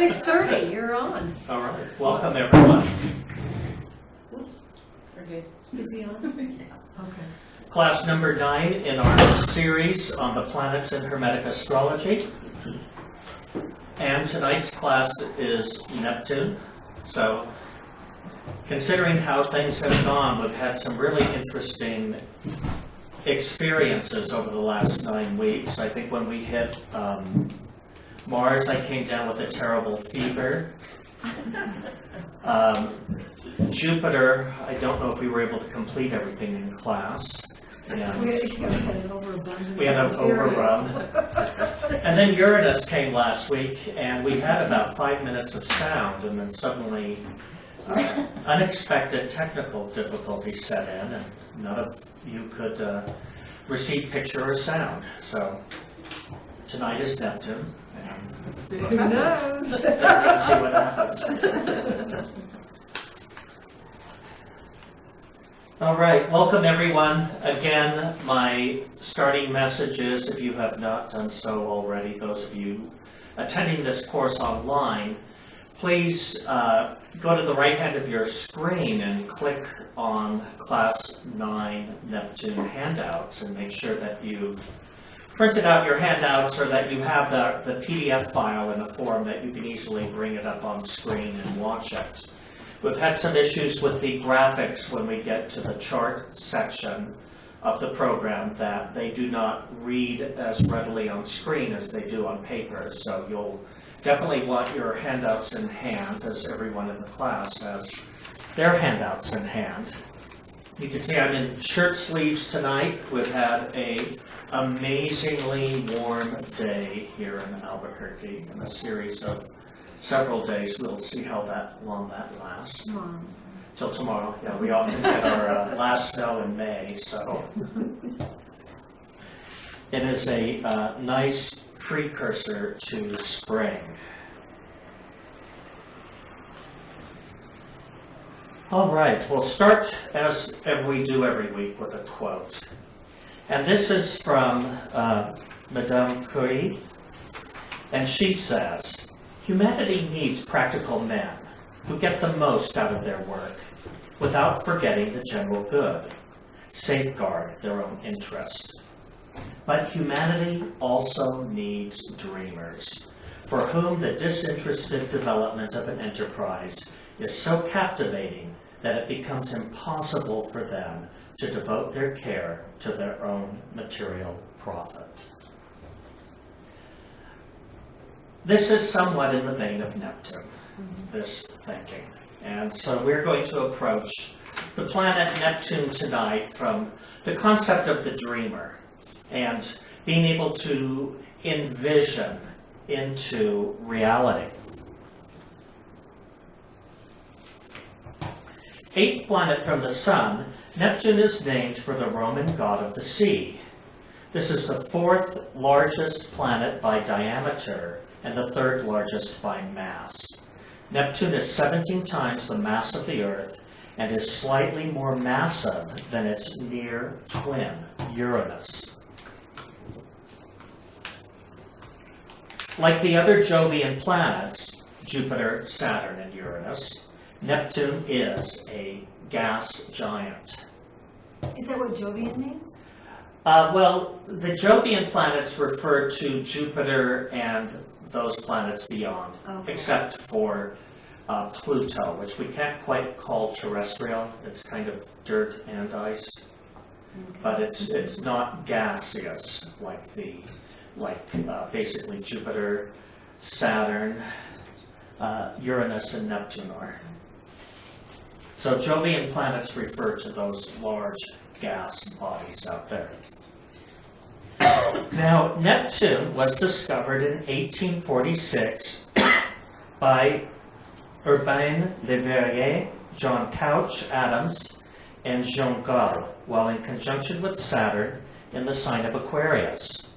6:30, you're on. All right. Welcome, everyone. Okay. Is he on? Okay. Class number 9 in our series on the planets in Hermetic Astrology. And tonight's class is Neptune. So, considering how things have gone, we've had some really interesting experiences over the last 9 weeks. I think when we hit Mars, I came down with a terrible fever. Jupiter, I don't know if we were able to complete everything in class. And We had an overabundance. we had an overrun. And then Uranus came last week, and we had about 5 minutes of sound, and then suddenly unexpected technical difficulties set in, and none of you could receive picture or sound. So tonight is Neptune. Who knows? See what happens. All right, welcome everyone. Again, my starting message is, if you have not done so already, those of you attending this course online, please go to the right hand of your screen and click on Class 9 Neptune handouts and make sure that you've printed out your handouts or that you have the PDF file in a form that you can easily bring it up on screen and watch it. We've had some issues with the graphics when we get to the chart section of the program, that they do not read as readily on screen as they do on paper. So you'll definitely want your handouts in hand, as everyone in the class has their handouts in hand. You can see I'm in shirt sleeves tonight. We've had an amazingly warm day here in Albuquerque, in a series of several days. We'll see how long that lasts. Till tomorrow. Yeah, we often get our last snow in May, so it is a nice precursor to spring. All right, we'll start as we do every week with a quote. And this is from Madame Curie, and she says, "Humanity needs practical men who get the most out of their work without forgetting the general good, safeguard their own interest. But humanity also needs dreamers, for whom the disinterested development of an enterprise is so captivating that it becomes impossible for them to devote their care to their own material profit." This is somewhat in the vein of Neptune, this thinking. And so we're going to approach the planet Neptune tonight from the concept of the dreamer and being able to envision into reality. Eighth planet from the Sun, Neptune is named for the Roman god of the sea. This is the 4th largest planet by diameter and the 3rd largest by mass. Neptune is 17 times the mass of the Earth and is slightly more massive than its near twin, Uranus. Like the other Jovian planets, Jupiter, Saturn, and Uranus, Neptune is a gas giant. Is that what Jovian means? Well, the Jovian planets refer to Jupiter and those planets beyond, except for Pluto, which we can't quite call terrestrial. It's kind of dirt and ice, but it's not gaseous like basically Jupiter, Saturn, Uranus, and Neptune are. So Jovian planets refer to those large gas bodies out there. Now, Neptune was discovered in 1846 by Urbain Le Verrier, John Couch Adams, and Jean Gall, while in conjunction with Saturn in the sign of Aquarius.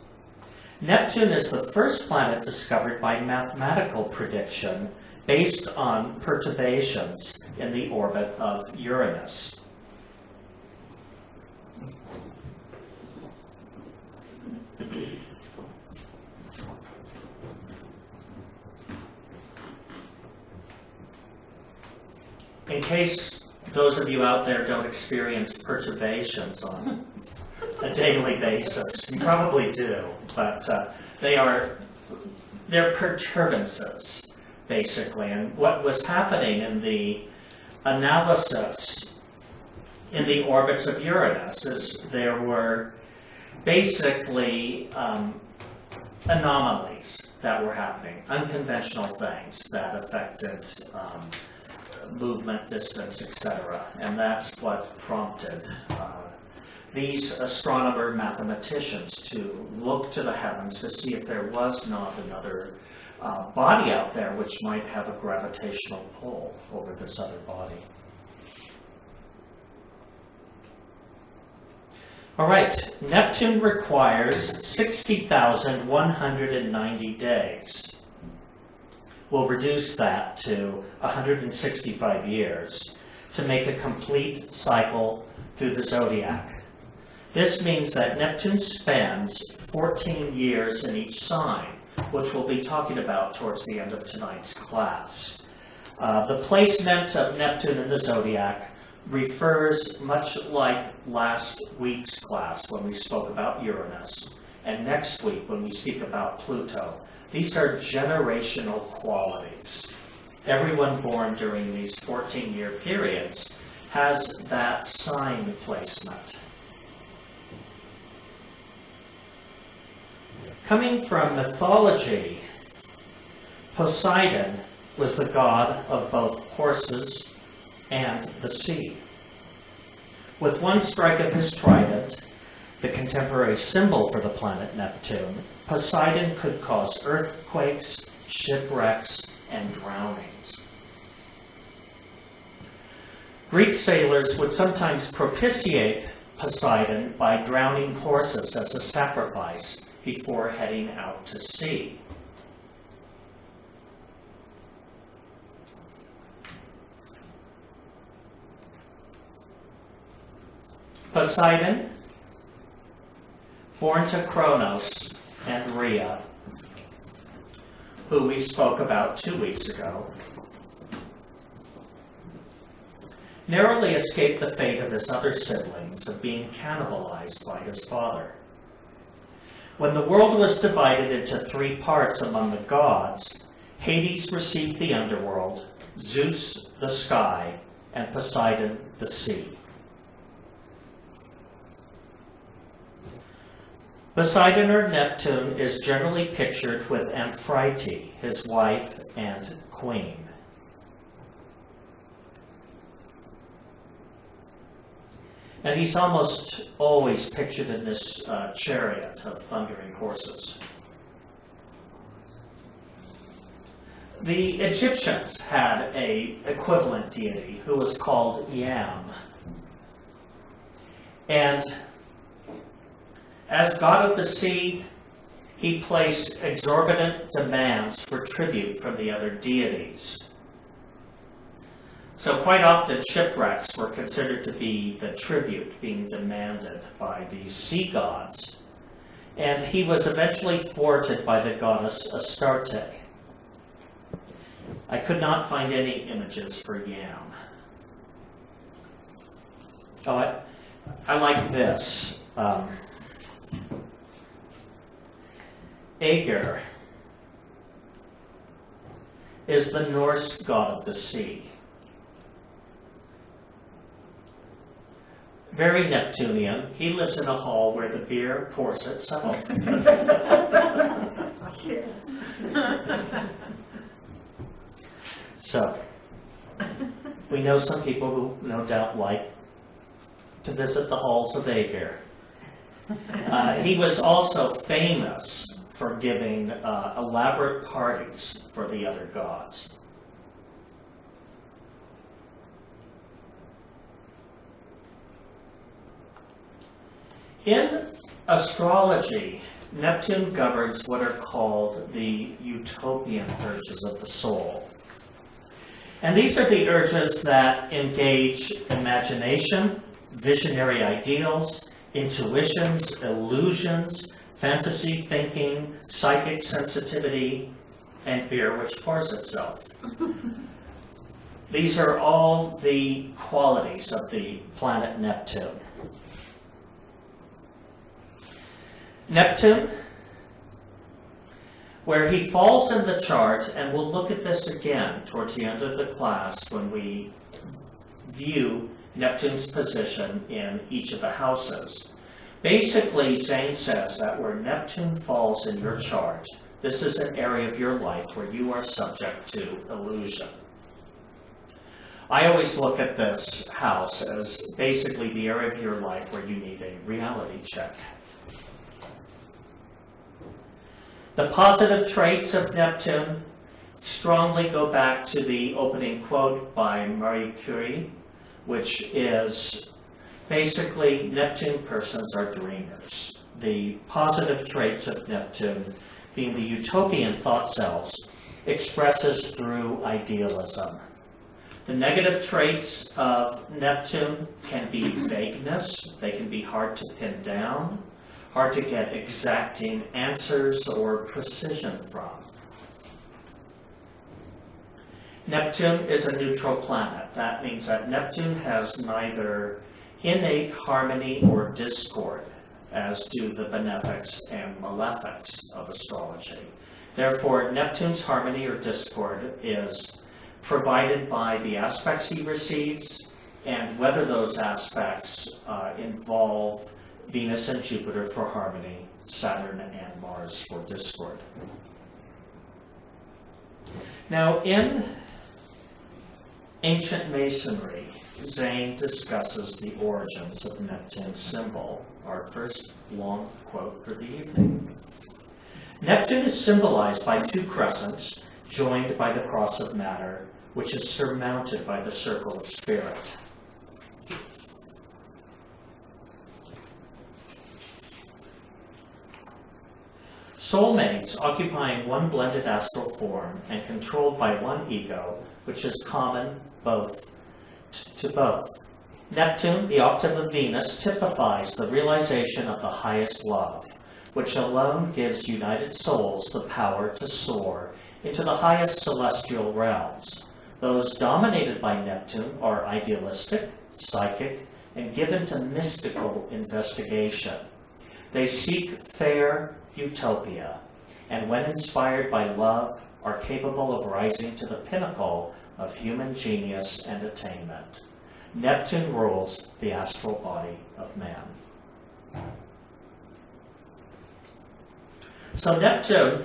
Neptune is the first planet discovered by mathematical prediction based on perturbations in the orbit of Uranus. in case those of you out there don't experience perturbations on a daily basis, you probably do, but they're perturbances, basically. And what was happening in the analysis in the orbits of Uranus is there were basically anomalies that were happening, unconventional things that affected movement, distance, etc. And that's what prompted these astronomer mathematicians to look to the heavens to see if there was not another body out there which might have a gravitational pull over this other body. All right, Neptune requires 60,190 days. We'll reduce that to 165 years to make a complete cycle through the zodiac. This means that Neptune spends 14 years in each sign, which we'll be talking about towards the end of tonight's class. The placement of Neptune in the zodiac refers much like last week's class when we spoke about Uranus, and next week when we speak about Pluto. These are generational qualities. Everyone born during these 14-year periods has that sign placement. Coming from mythology, Poseidon was the god of both horses and the sea. With one strike of his trident, the contemporary symbol for the planet Neptune, Poseidon could cause earthquakes, shipwrecks, and drownings. Greek sailors would sometimes propitiate Poseidon by drowning horses as a sacrifice before heading out to sea. Poseidon, born to Kronos and Rhea, who we spoke about 2 weeks ago, narrowly escaped the fate of his other siblings of being cannibalized by his father. When the world was divided into 3 parts among the gods, Hades received the underworld, Zeus the sky, and Poseidon the sea. Poseidon or Neptune is generally pictured with Amphitrite, his wife and queen. And he's almost always pictured in this chariot of thundering horses. The Egyptians had an equivalent deity who was called Yam. And as god of the sea, he placed exorbitant demands for tribute from the other deities. So quite often shipwrecks were considered to be the tribute being demanded by the sea gods. And he was eventually thwarted by the goddess Astarte. I could not find any images for Yam. Oh, I like this. Aegir is the Norse god of the sea. Very Neptunian. He lives in a hall where the beer pours itself. So, we know some people who no doubt like to visit the halls of Aegir. He was also famous for giving elaborate parties for the other gods. In astrology, Neptune governs what are called the utopian urges of the soul. And these are the urges that engage imagination, visionary ideals, intuitions, illusions, fantasy thinking, psychic sensitivity, and beer which pours itself. These are all the qualities of the planet Neptune. Neptune, where he falls in the chart, and we'll look at this again towards the end of the class when we view Neptune's position in each of the houses. Basically, Zane says that where Neptune falls in your chart, this is an area of your life where you are subject to illusion. I always look at this house as basically the area of your life where you need a reality check. The positive traits of Neptune strongly go back to the opening quote by Marie Curie, which is basically Neptune persons are dreamers. The positive traits of Neptune, being the utopian thought cells, expresses through idealism. The negative traits of Neptune can be vagueness. They can be hard to pin down, hard to get exacting answers or precision from. Neptune is a neutral planet. That means that Neptune has neither innate harmony or discord, as do the benefics and malefics of astrology. Therefore, Neptune's harmony or discord is provided by the aspects he receives and whether those aspects involve Venus and Jupiter for harmony, Saturn and Mars for discord. Now, in ancient Masonry, Zane discusses the origins of Neptune's symbol. Our first long quote for the evening. Neptune is symbolized by two crescents joined by the cross of matter, which is surmounted by the circle of spirit. Soulmates occupying one blended astral form and controlled by one ego, which is common to both. Neptune, the octave of Venus, typifies the realization of the highest love, which alone gives united souls the power to soar into the highest celestial realms. Those dominated by Neptune are idealistic, psychic, and given to mystical investigation. They seek fair utopia, and when inspired by love, are capable of rising to the pinnacle of human genius and attainment. Neptune rules the astral body of man. So Neptune,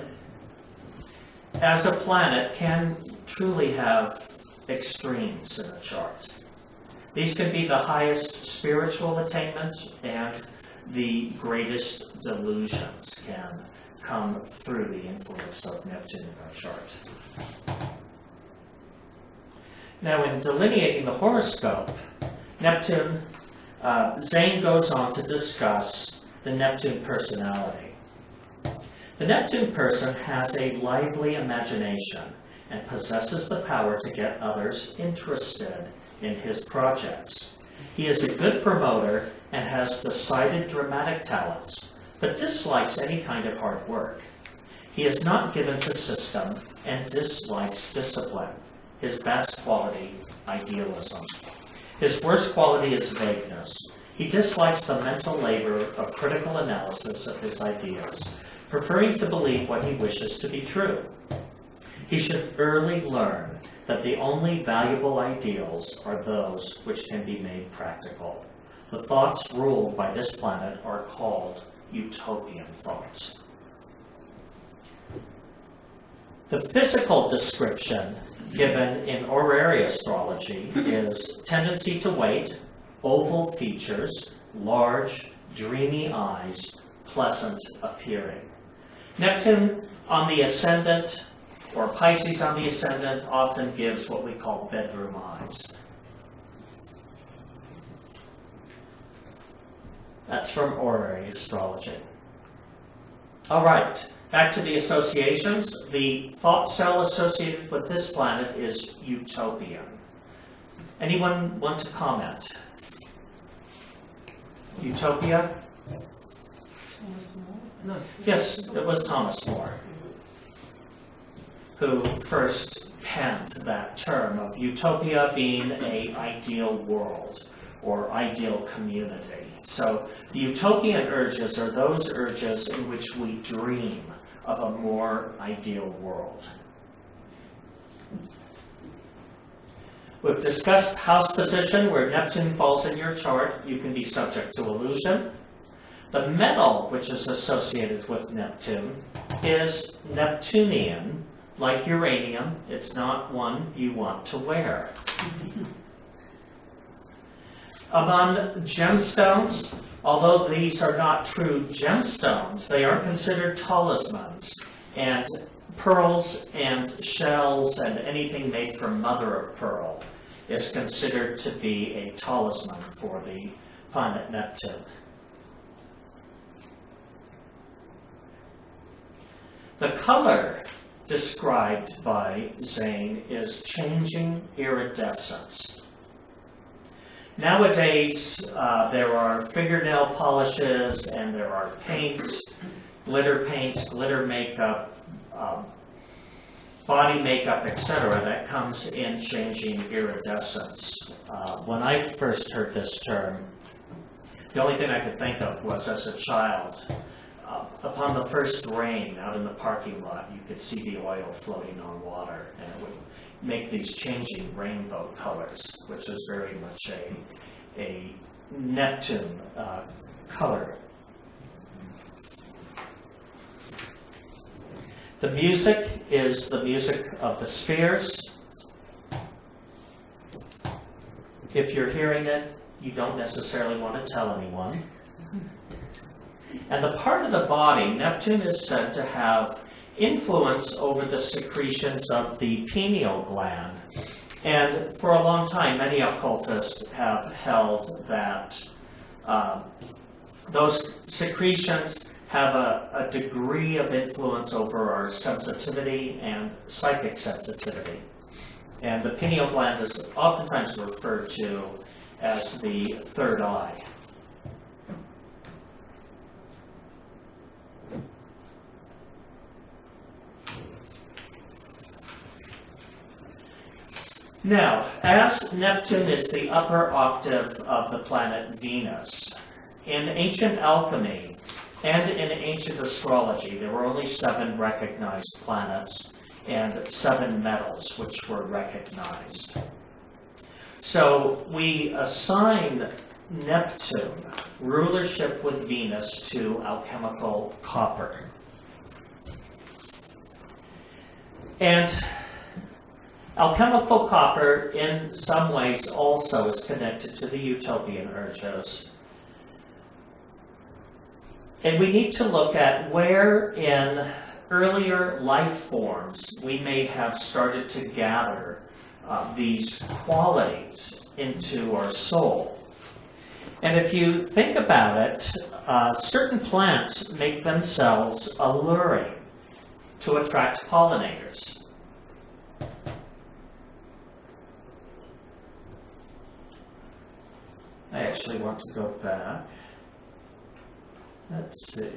as a planet, can truly have extremes in a chart. These can be the highest spiritual attainment, and the greatest delusions can come through the influence of Neptune in our chart. Now, in delineating the horoscope, Neptune, Zane goes on to discuss the Neptune personality. The Neptune person has a lively imagination and possesses the power to get others interested in his projects. He is a good promoter and has decided dramatic talents, but dislikes any kind of hard work. He is not given to system and dislikes discipline. His best quality, idealism. His worst quality is vagueness. He dislikes the mental labor of critical analysis of his ideas, preferring to believe what he wishes to be true. He should early learn that the only valuable ideals are those which can be made practical. The thoughts ruled by this planet are called utopian thoughts. The physical description given in horary astrology is tendency to weight, oval features, large, dreamy eyes, pleasant appearing. Neptune on the ascendant, or Pisces on the ascendant, often gives what we call bedroom eyes. That's from horary astrology. All right, back to the associations. The thought cell associated with this planet is utopian. Anyone want to comment? Utopia? Thomas More? No. Yes, it was Thomas More who first penned that term of utopia being an ideal world or ideal community. So the utopian urges are those urges in which we dream of a more ideal world. We've discussed house position, where Neptune falls in your chart. You can be subject to illusion. The metal which is associated with Neptune is Neptunian, like uranium. It's not one you want to wear. Among gemstones, although these are not true gemstones, they are considered talismans. And pearls and shells and anything made from mother of pearl is considered to be a talisman for the planet Neptune. The color described by Zane is changing iridescence. Nowadays, there are fingernail polishes and there are paints, glitter makeup, body makeup, etc., that comes in changing iridescence. When I first heard this term, the only thing I could think of was as a child, upon the first rain out in the parking lot, you could see the oil floating on water, and it would make these changing rainbow colors, which is very much a Neptune color. The music is the music of the spheres. If you're hearing it, you don't necessarily want to tell anyone. And the part of the body, Neptune is said to have influence over the secretions of the pineal gland. And for a long time, many occultists have held that those secretions have a degree of influence over our sensitivity and psychic sensitivity. And the pineal gland is oftentimes referred to as the third eye. Now, as Neptune is the upper octave of the planet Venus, in ancient alchemy and in ancient astrology, there were only 7 recognized planets and 7 metals which were recognized. So we assign Neptune rulership with Venus to alchemical copper. And alchemical copper, in some ways, also is connected to the utopian urges. And we need to look at where in earlier life forms we may have started to gather these qualities into our soul. And if you think about it, certain plants make themselves alluring to attract pollinators. I actually want to go back. Let's see.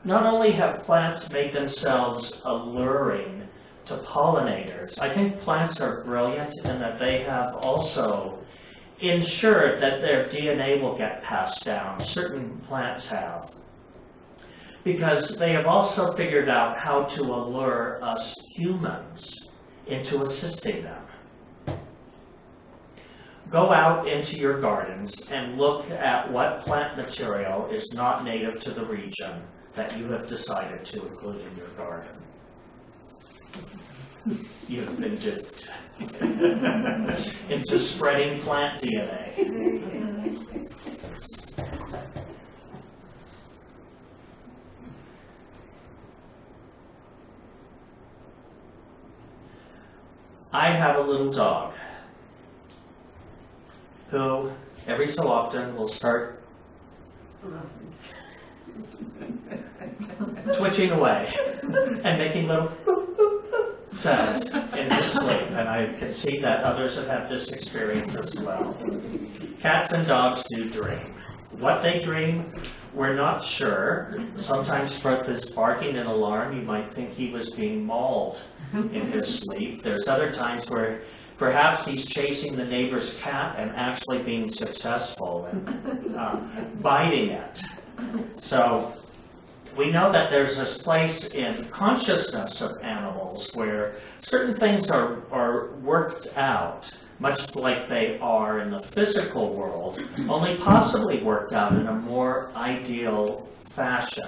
Not only have plants made themselves alluring to pollinators, I think plants are brilliant in that they have also ensured that their DNA will get passed down. Certain plants have. Because they have also figured out how to allure us humans into assisting them. Go out into your gardens and look at what plant material is not native to the region that you have decided to include in your garden. You have been duped into spreading plant DNA. I have a little dog who every so often will start twitching away and making little sounds in his sleep, and I can see that others have had this experience as well. Cats and dogs do dream. What they dream, we're not sure. Sometimes for this barking and alarm, you might think he was being mauled in his sleep. There's other times where perhaps he's chasing the neighbor's cat and actually being successful and biting it. So we know that there's this place in consciousness of animals where certain things are worked out, much like they are in the physical world, only possibly worked out in a more ideal fashion,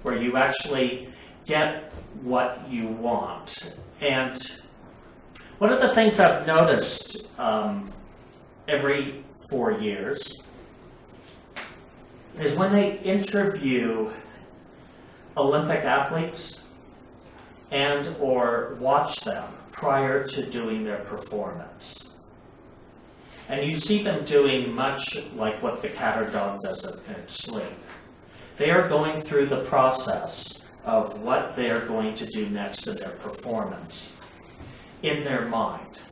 where you actually get what you want. And one of the things I've noticed every 4 years is when they interview Olympic athletes and or watch them prior to doing their performance. And you see them doing much like what the cat or dog does in its sleep. They are going through the process of what they are going to do next in their performance in their mind.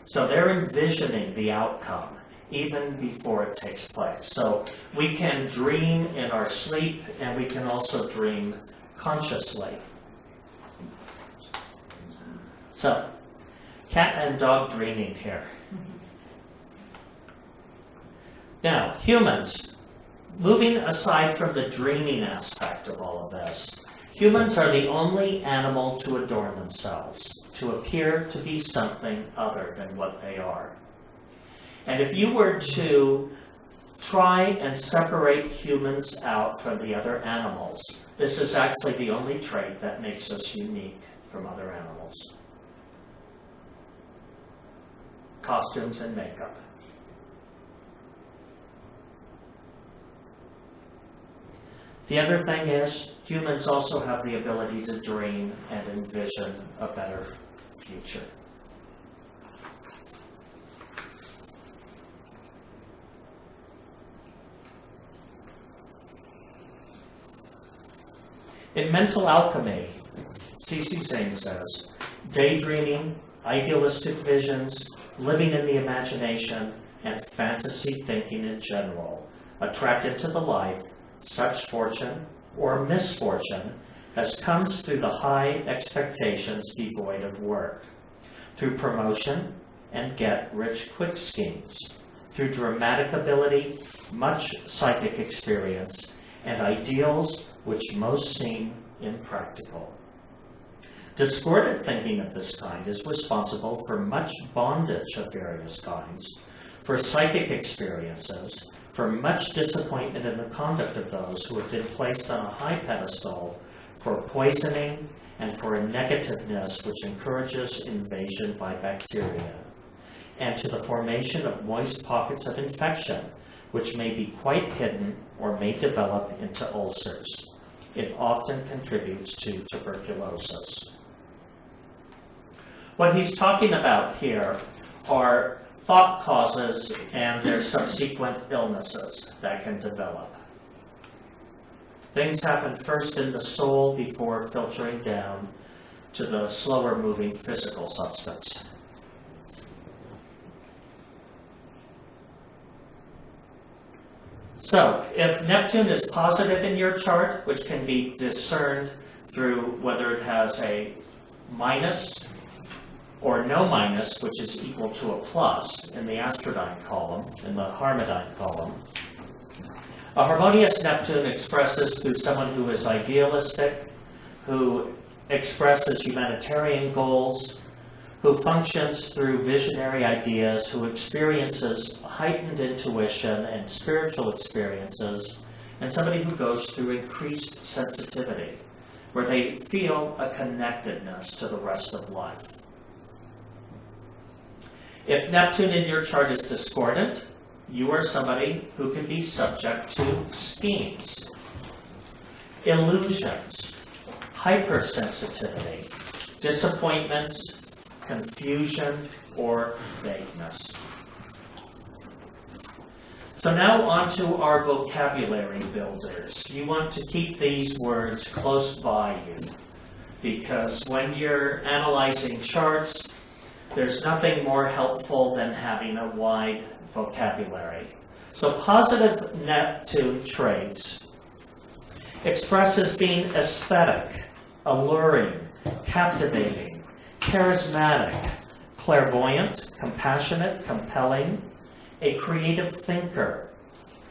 So they're envisioning the outcome even before it takes place. So we can dream in our sleep, and we can also dream consciously. So, cat and dog dreaming here. Now, humans, moving aside from the dreaming aspect of all of this, humans are the only animal to adorn themselves, to appear to be something other than what they are. And if you were to try and separate humans out from the other animals, this is actually the only trait that makes us unique from other animals. Costumes and makeup. The other thing is, humans also have the ability to dream and envision a better future. In mental alchemy, C.C. Zane says, daydreaming, idealistic visions, living in the imagination, and fantasy thinking in general attract into the life such fortune or misfortune as comes through the high expectations devoid of work, through promotion and get-rich-quick schemes, through dramatic ability, much psychic experience, and ideals which most seem impractical. Discordant thinking of this kind is responsible for much bondage of various kinds, for psychic experiences, for much disappointment in the conduct of those who have been placed on a high pedestal, for poisoning, and for a negativeness which encourages invasion by bacteria, and to the formation of moist pockets of infection, which may be quite hidden or may develop into ulcers. It often contributes to tuberculosis. What he's talking about here are thought causes and their subsequent illnesses that can develop. Things happen first in the soul before filtering down to the slower moving physical substance. So, if Neptune is positive in your chart, which can be discerned through whether it has a minus or no minus, which is equal to a plus in the Astrodyne column, in the Hermetic column, a harmonious Neptune expresses through someone who is idealistic, who expresses humanitarian goals, who functions through visionary ideas, who experiences heightened intuition and spiritual experiences, and somebody who goes through increased sensitivity, where they feel a connectedness to the rest of life. If Neptune in your chart is discordant, you are somebody who can be subject to schemes, illusions, hypersensitivity, disappointments, confusion, or vagueness. So now on to our vocabulary builders. You want to keep these words close by you, because when you're analyzing charts, there's nothing more helpful than having a wide vocabulary. So positive Neptune traits express as being aesthetic, alluring, captivating, charismatic, clairvoyant, compassionate, compelling, a creative thinker,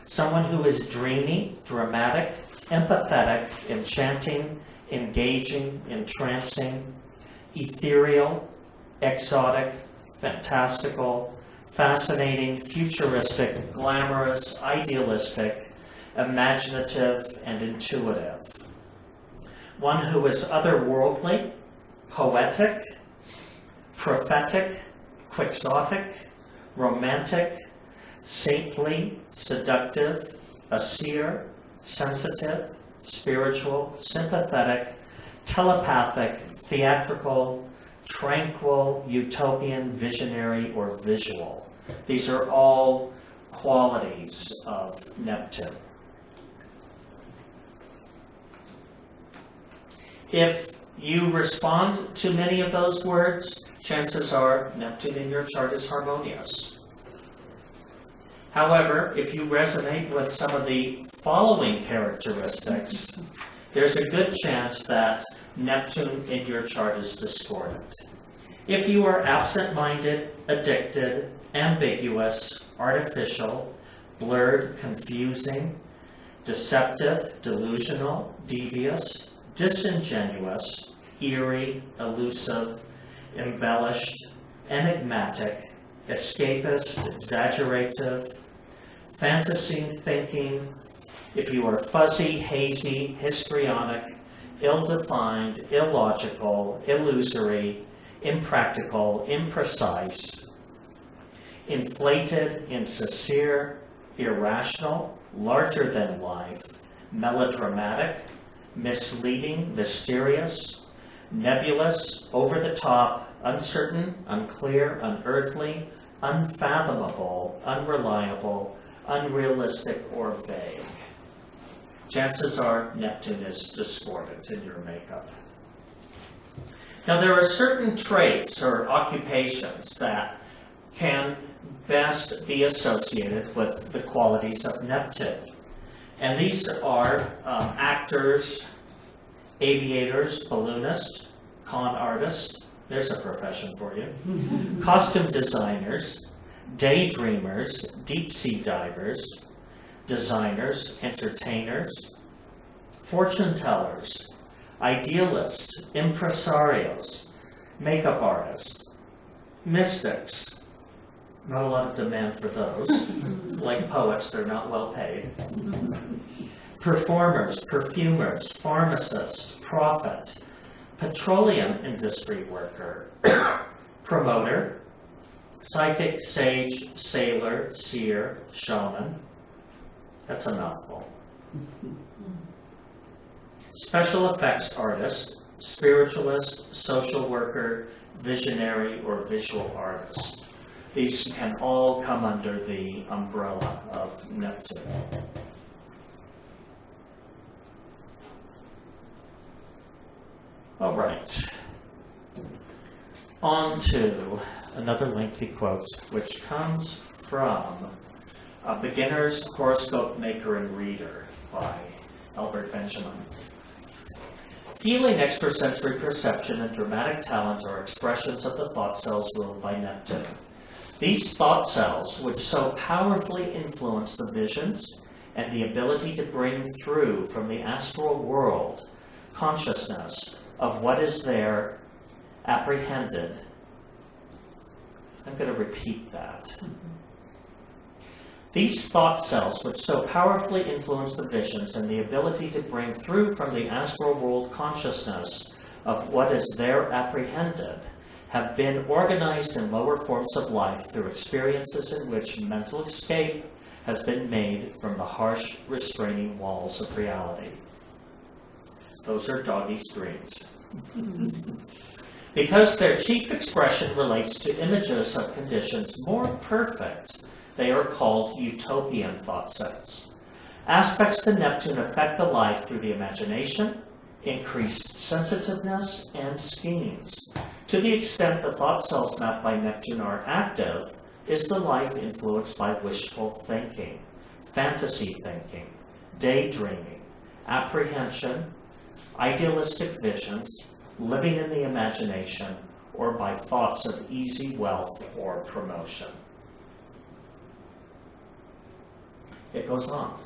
someone who is dreamy, dramatic, empathetic, enchanting, engaging, entrancing, ethereal, exotic, fantastical, fascinating, futuristic, glamorous, idealistic, imaginative, and intuitive. One who is otherworldly, poetic, prophetic, quixotic, romantic, saintly, seductive, a seer, sensitive, spiritual, sympathetic, telepathic, theatrical, tranquil, utopian, visionary, or visual. These are all qualities of Neptune. If you respond to many of those words, chances are Neptune in your chart is harmonious. However, if you resonate with some of the following characteristics, there's a good chance that Neptune in your chart is discordant. If you are absent-minded, addicted, ambiguous, artificial, blurred, confusing, deceptive, delusional, devious, disingenuous, eerie, elusive, embellished, enigmatic, escapist, exaggerative, fantasy thinking, if you are fuzzy, hazy, histrionic, ill-defined, illogical, illusory, impractical, imprecise, inflated, insincere, irrational, larger than life, melodramatic, misleading, mysterious, nebulous, over the top, uncertain, unclear, unearthly, unfathomable, unreliable, unrealistic, or vague. Chances are Neptune is discordant in your makeup. Now, there are certain traits or occupations that can best be associated with the qualities of Neptune. And these are actors, aviators, balloonists, con artists, there's a profession for you, costume designers, daydreamers, deep-sea divers, designers, entertainers, fortune tellers, idealists, impresarios, makeup artists, mystics. Not a lot of demand for those. Like poets, they're not well paid. Performers, perfumers, pharmacists, prophet, petroleum industry worker, promoter, psychic, sage, sailor, seer, shaman. That's a mouthful. Special effects artist, spiritualist, social worker, visionary, or visual artist. These can all come under the umbrella of Neptune. All right. On to another lengthy quote, which comes from A Beginner's Horoscope Maker and Reader by Albert Benjamin. Feeling, extrasensory perception, and dramatic talent are expressions of the thought cells ruled by Neptune. These thought cells, which so powerfully influence the visions and the ability to bring through from the astral world consciousness of what is there apprehended. I'm going to repeat that. These thought cells, which so powerfully influence the visions and the ability to bring through from the astral world consciousness of what is there apprehended, have been organized in lower forms of life through experiences in which mental escape has been made from the harsh, restraining walls of reality. Those are doggy's dreams. Because their chief expression relates to images of conditions more perfect, they are called utopian thought sets. Aspects to Neptune affect the life through the imagination, increased sensitiveness, and schemes. To the extent the thought cells mapped by Neptune are active, is the life influenced by wishful thinking. fantasy thinking, daydreaming, apprehension, idealistic visions, living in the imagination, or by thoughts of easy wealth or promotion. It goes on.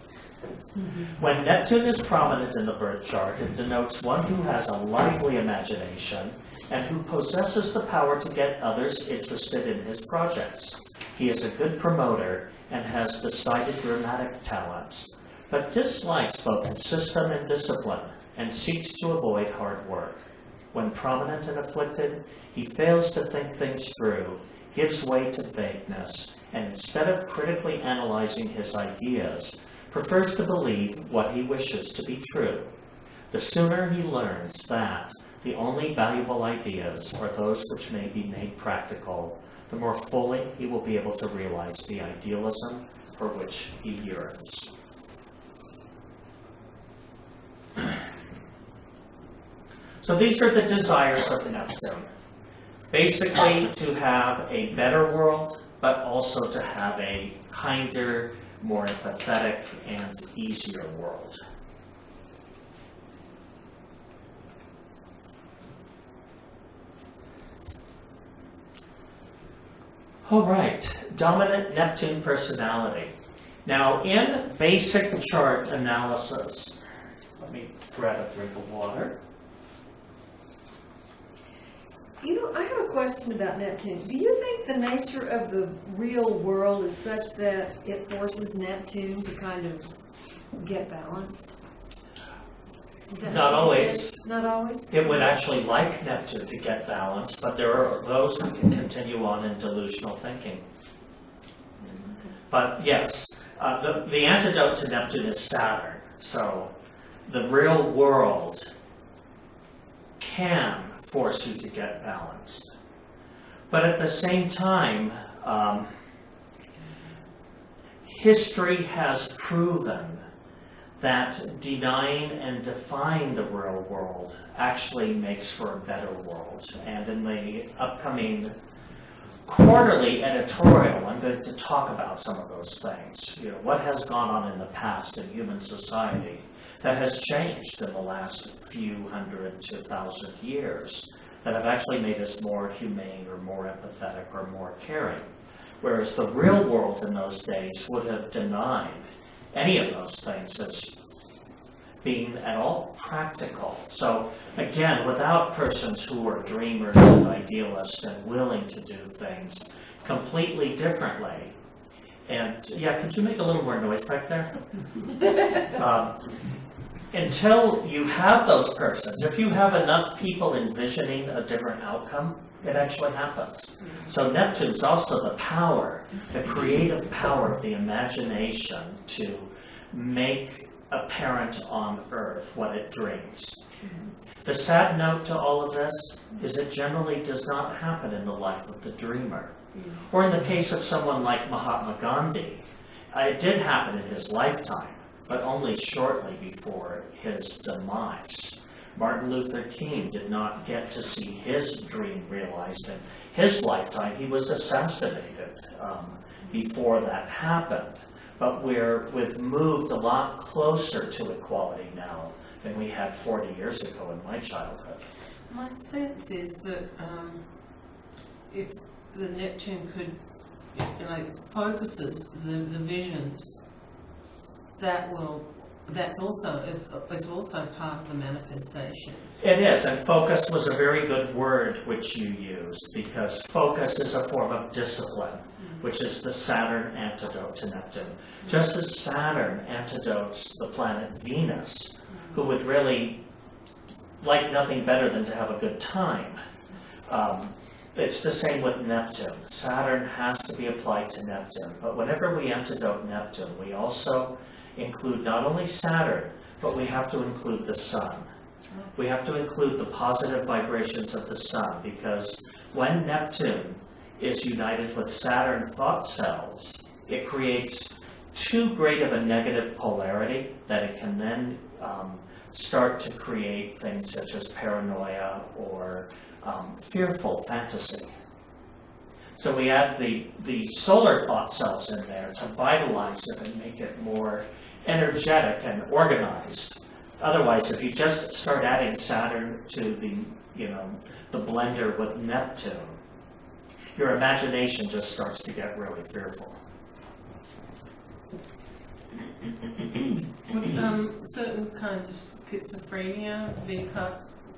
When Neptune is prominent in the birth chart, it denotes one who has a lively imagination and who possesses the power to get others interested in his projects. He is a good promoter and has decided dramatic talents, but dislikes both the system and discipline and seeks to avoid hard work. When prominent and afflicted, he fails to think things through, gives way to vagueness, and instead of critically analyzing his ideas, prefers to believe what he wishes to be true. The sooner he learns that the only valuable ideas are those which may be made practical, the more fully he will be able to realize the idealism for which he yearns. So these are the desires of Neptune. Basically, to have a better world, but also to have a kinder, more empathetic, and easier world. All right, dominant Neptune personality. Now, in basic chart analysis, let me grab a drink of water. You know, I have a question about Neptune. Do you think the nature of the real world is such that it forces Neptune to kind of get balanced? Is that Not what you always. said? Not always? It would actually like Neptune to get balanced, but there are those who can continue on in delusional thinking. But yes, the antidote to Neptune is Saturn. So the real world can force you to get balanced. But at the same time, history has proven that denying and defying the real world actually makes for a better world. And in the upcoming quarterly editorial, I'm going to talk about some of those things. You know, what has gone on in the past in human society that has changed in the last few hundred to 1,000 years that have actually made us more humane or more empathetic or more caring. Whereas the real world in those days would have denied any of those things as being at all practical. So again, without persons who are dreamers and idealists and willing to do things completely differently. And yeah, could you make a little more noise back there? Until you have those persons, if you have enough people envisioning a different outcome, it actually happens. So Neptune's also the power, the creative power of the imagination to make apparent on Earth what it dreams. The sad note to all of this is it generally does not happen in the life of the dreamer. Or in the case of someone like Mahatma Gandhi, it did happen in his lifetime, but only shortly before his demise. Martin Luther King did not get to see his dream realized in his lifetime. He was assassinated before that happened. But we've moved a lot closer to equality now than we had 40 years ago in my childhood. My sense is that if the Neptune could, focuses the visions, it's also part of the manifestation. It is, and focus was a very good word which you used, because focus is a form of discipline, which is the Saturn antidote to Neptune. Just as Saturn antidotes the planet Venus, who would really like nothing better than to have a good time. It's the same with Neptune. Saturn has to be applied to Neptune, but whenever we antidote Neptune, we also include not only Saturn, but we have to include the Sun. We have to include the positive vibrations of the Sun, because when Neptune is united with Saturn thought cells, it creates too great of a negative polarity that it can then start to create things such as paranoia or fearful fantasy. So we add the solar thought cells in there to vitalize it and make it more energetic and organized. Otherwise, if you just start adding Saturn to the blender with Neptune, your imagination just starts to get really fearful. Would certain kinds of schizophrenia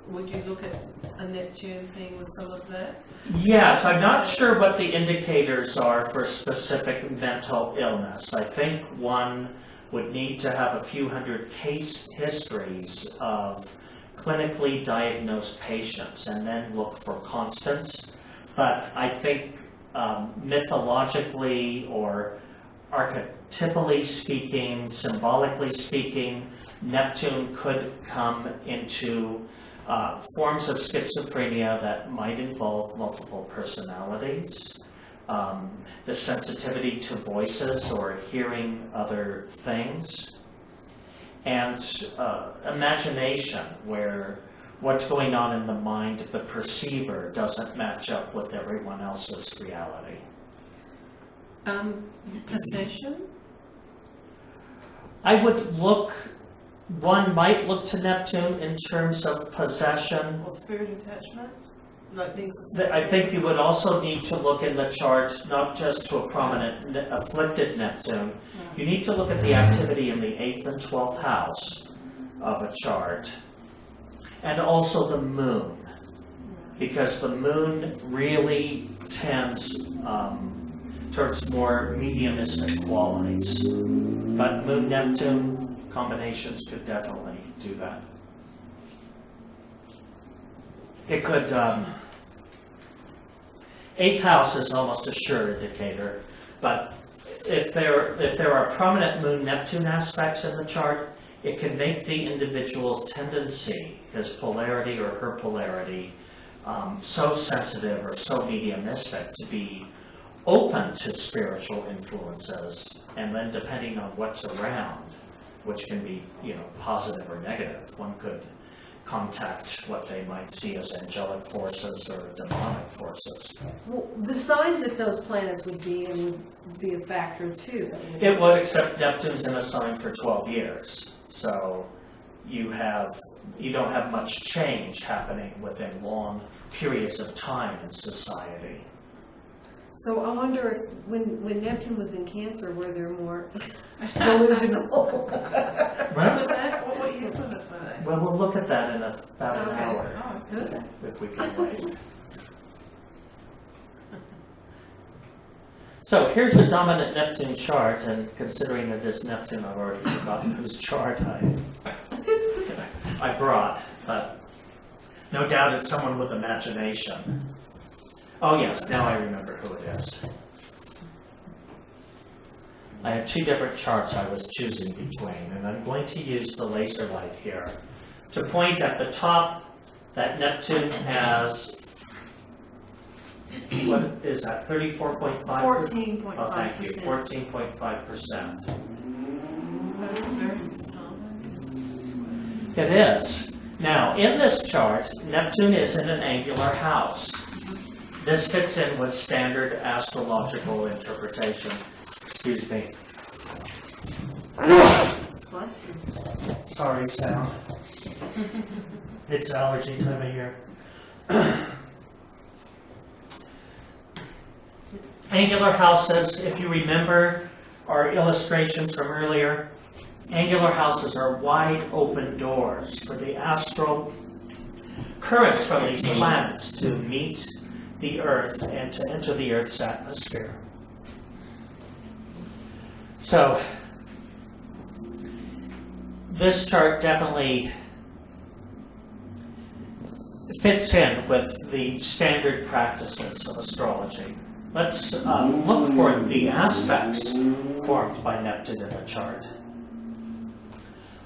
would you look at a Neptune thing with some of that? Yes, I'm not sure what the indicators are for specific mental illness. I think one would need to have a few hundred case histories of clinically diagnosed patients and then look for constants. But I think mythologically or archetypally speaking, symbolically speaking, Neptune could come into forms of schizophrenia that might involve multiple personalities, the sensitivity to voices or hearing other things, and imagination, where what's going on in the mind of the perceiver doesn't match up with everyone else's reality. Possession? I would look, one might look to Neptune in terms of possession. Or spirit attachment? Like things I think you would also need to look in the chart, not just to a prominent afflicted Neptune. You need to look at the activity in the 8th and 12th house of a chart. And also the moon, because the moon really tends towards more mediumistic qualities. But Moon-Neptune combinations could definitely do that. It could, 8th house is almost a sure indicator, but if there are prominent Moon-Neptune aspects in the chart, it can make the individual's tendency, his polarity or her polarity, so sensitive or so mediumistic to be open to spiritual influences, and then depending on what's around, which can be, positive or negative, one could contact what they might see as angelic forces or demonic forces. Well, the signs that those planets would be in would be a factor too. It would, except Neptune's in a sign for 12 years. So you don't have much change happening within long periods of time in society. So I wonder, when Neptune was in Cancer, were there more delusional? What was that? What years was it? Well, we'll look at that in about an hour, Oh, good. if we can wait. So here's a dominant Neptune chart, and considering it is Neptune, I've already forgotten whose chart I brought, but no doubt it's someone with imagination. Oh yes, now I remember who it is. I had two different charts I was choosing between, and I'm going to use the laser light here to point at the top that Neptune has, what is that, 34.5%? 14.5%. Oh, thank you, 14.5%. That's very common. It is. Now, in this chart, Neptune is in an angular house. This fits in with standard astrological interpretation. Excuse me. Bless you. Sorry, sound. It's allergy time of year. Angular houses, if you remember our illustrations from earlier, angular houses are wide open doors for the astral currents from these planets to meet the Earth and to enter the Earth's atmosphere. So, this chart definitely fits in with the standard practices of astrology. Let's look for the aspects formed by Neptune in the chart.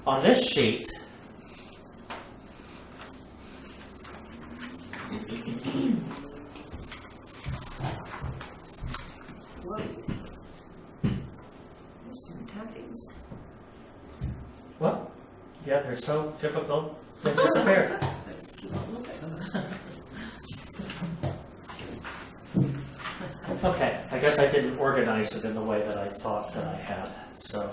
On this sheet, Whoa. There's some tappings. well, yeah, they're so difficult, they disappear. Let's not look at them. Okay, I guess I didn't organize it in the way that I thought that I had, so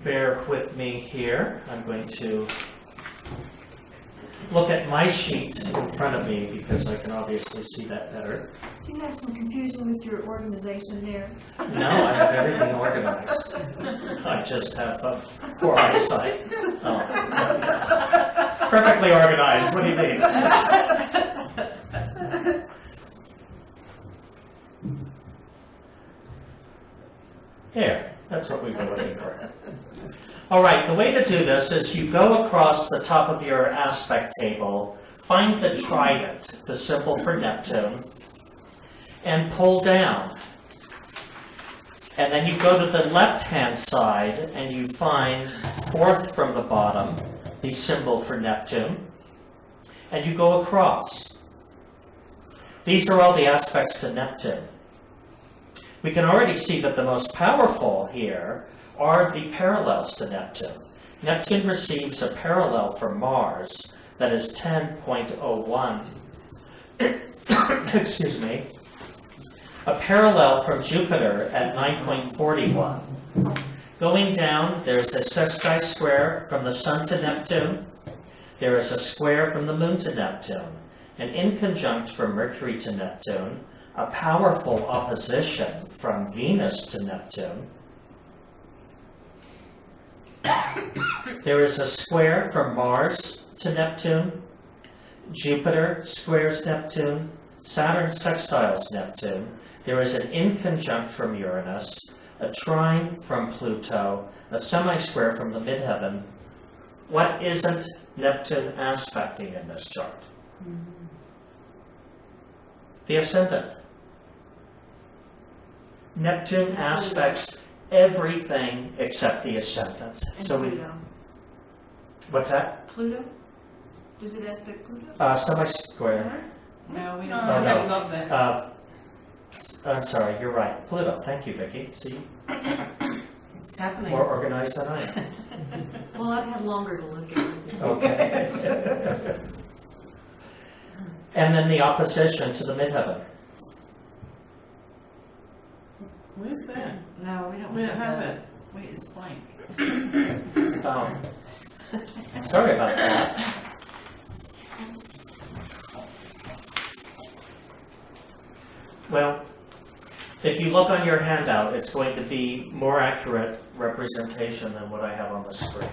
bear with me here. I'm going to look at my sheet in front of me because I can obviously see that better. Do you have some confusion with your organization there? No, I have everything organized. I just have poor eyesight. Oh. Perfectly organized, what do you mean? Here, that's what we were looking for. All right, the way to do this is you go across the top of your aspect table, find the trident, the symbol for Neptune, and pull down. And then you go to the left-hand side and you find fourth from the bottom, the symbol for Neptune, and you go across. These are all the aspects to Neptune. We can already see that the most powerful here are the parallels to Neptune. Neptune receives a parallel from Mars that is 10.01. Excuse me. A parallel from Jupiter at 9.41. Going down, there's a sesqui square from the Sun to Neptune. There is a square from the Moon to Neptune. An inconjunct from Mercury to Neptune. A powerful opposition from Venus to Neptune. There is a square from Mars to Neptune. Jupiter squares Neptune. Saturn sextiles Neptune. There is an inconjunct from Uranus. A trine from Pluto. A semi-square from the midheaven. What isn't Neptune aspecting in this chart? The ascendant. Neptune aspects everything except the ascendant. And So Pluto. What's that? Pluto? Does it aspect Pluto? Semi-square. No, we Oh, don't. no. I love that. I'm sorry, you're right. Pluto. Thank you, Vicki. See, It's happening. more organized than I am. Well, I've had longer to look at it. Okay. And then the opposition to the midheaven. Where's that? No, we don't We don't have that. it. Wait, it's blank. Sorry about that. Well, if you look on your handout, it's going to be more accurate representation than what I have on the screen.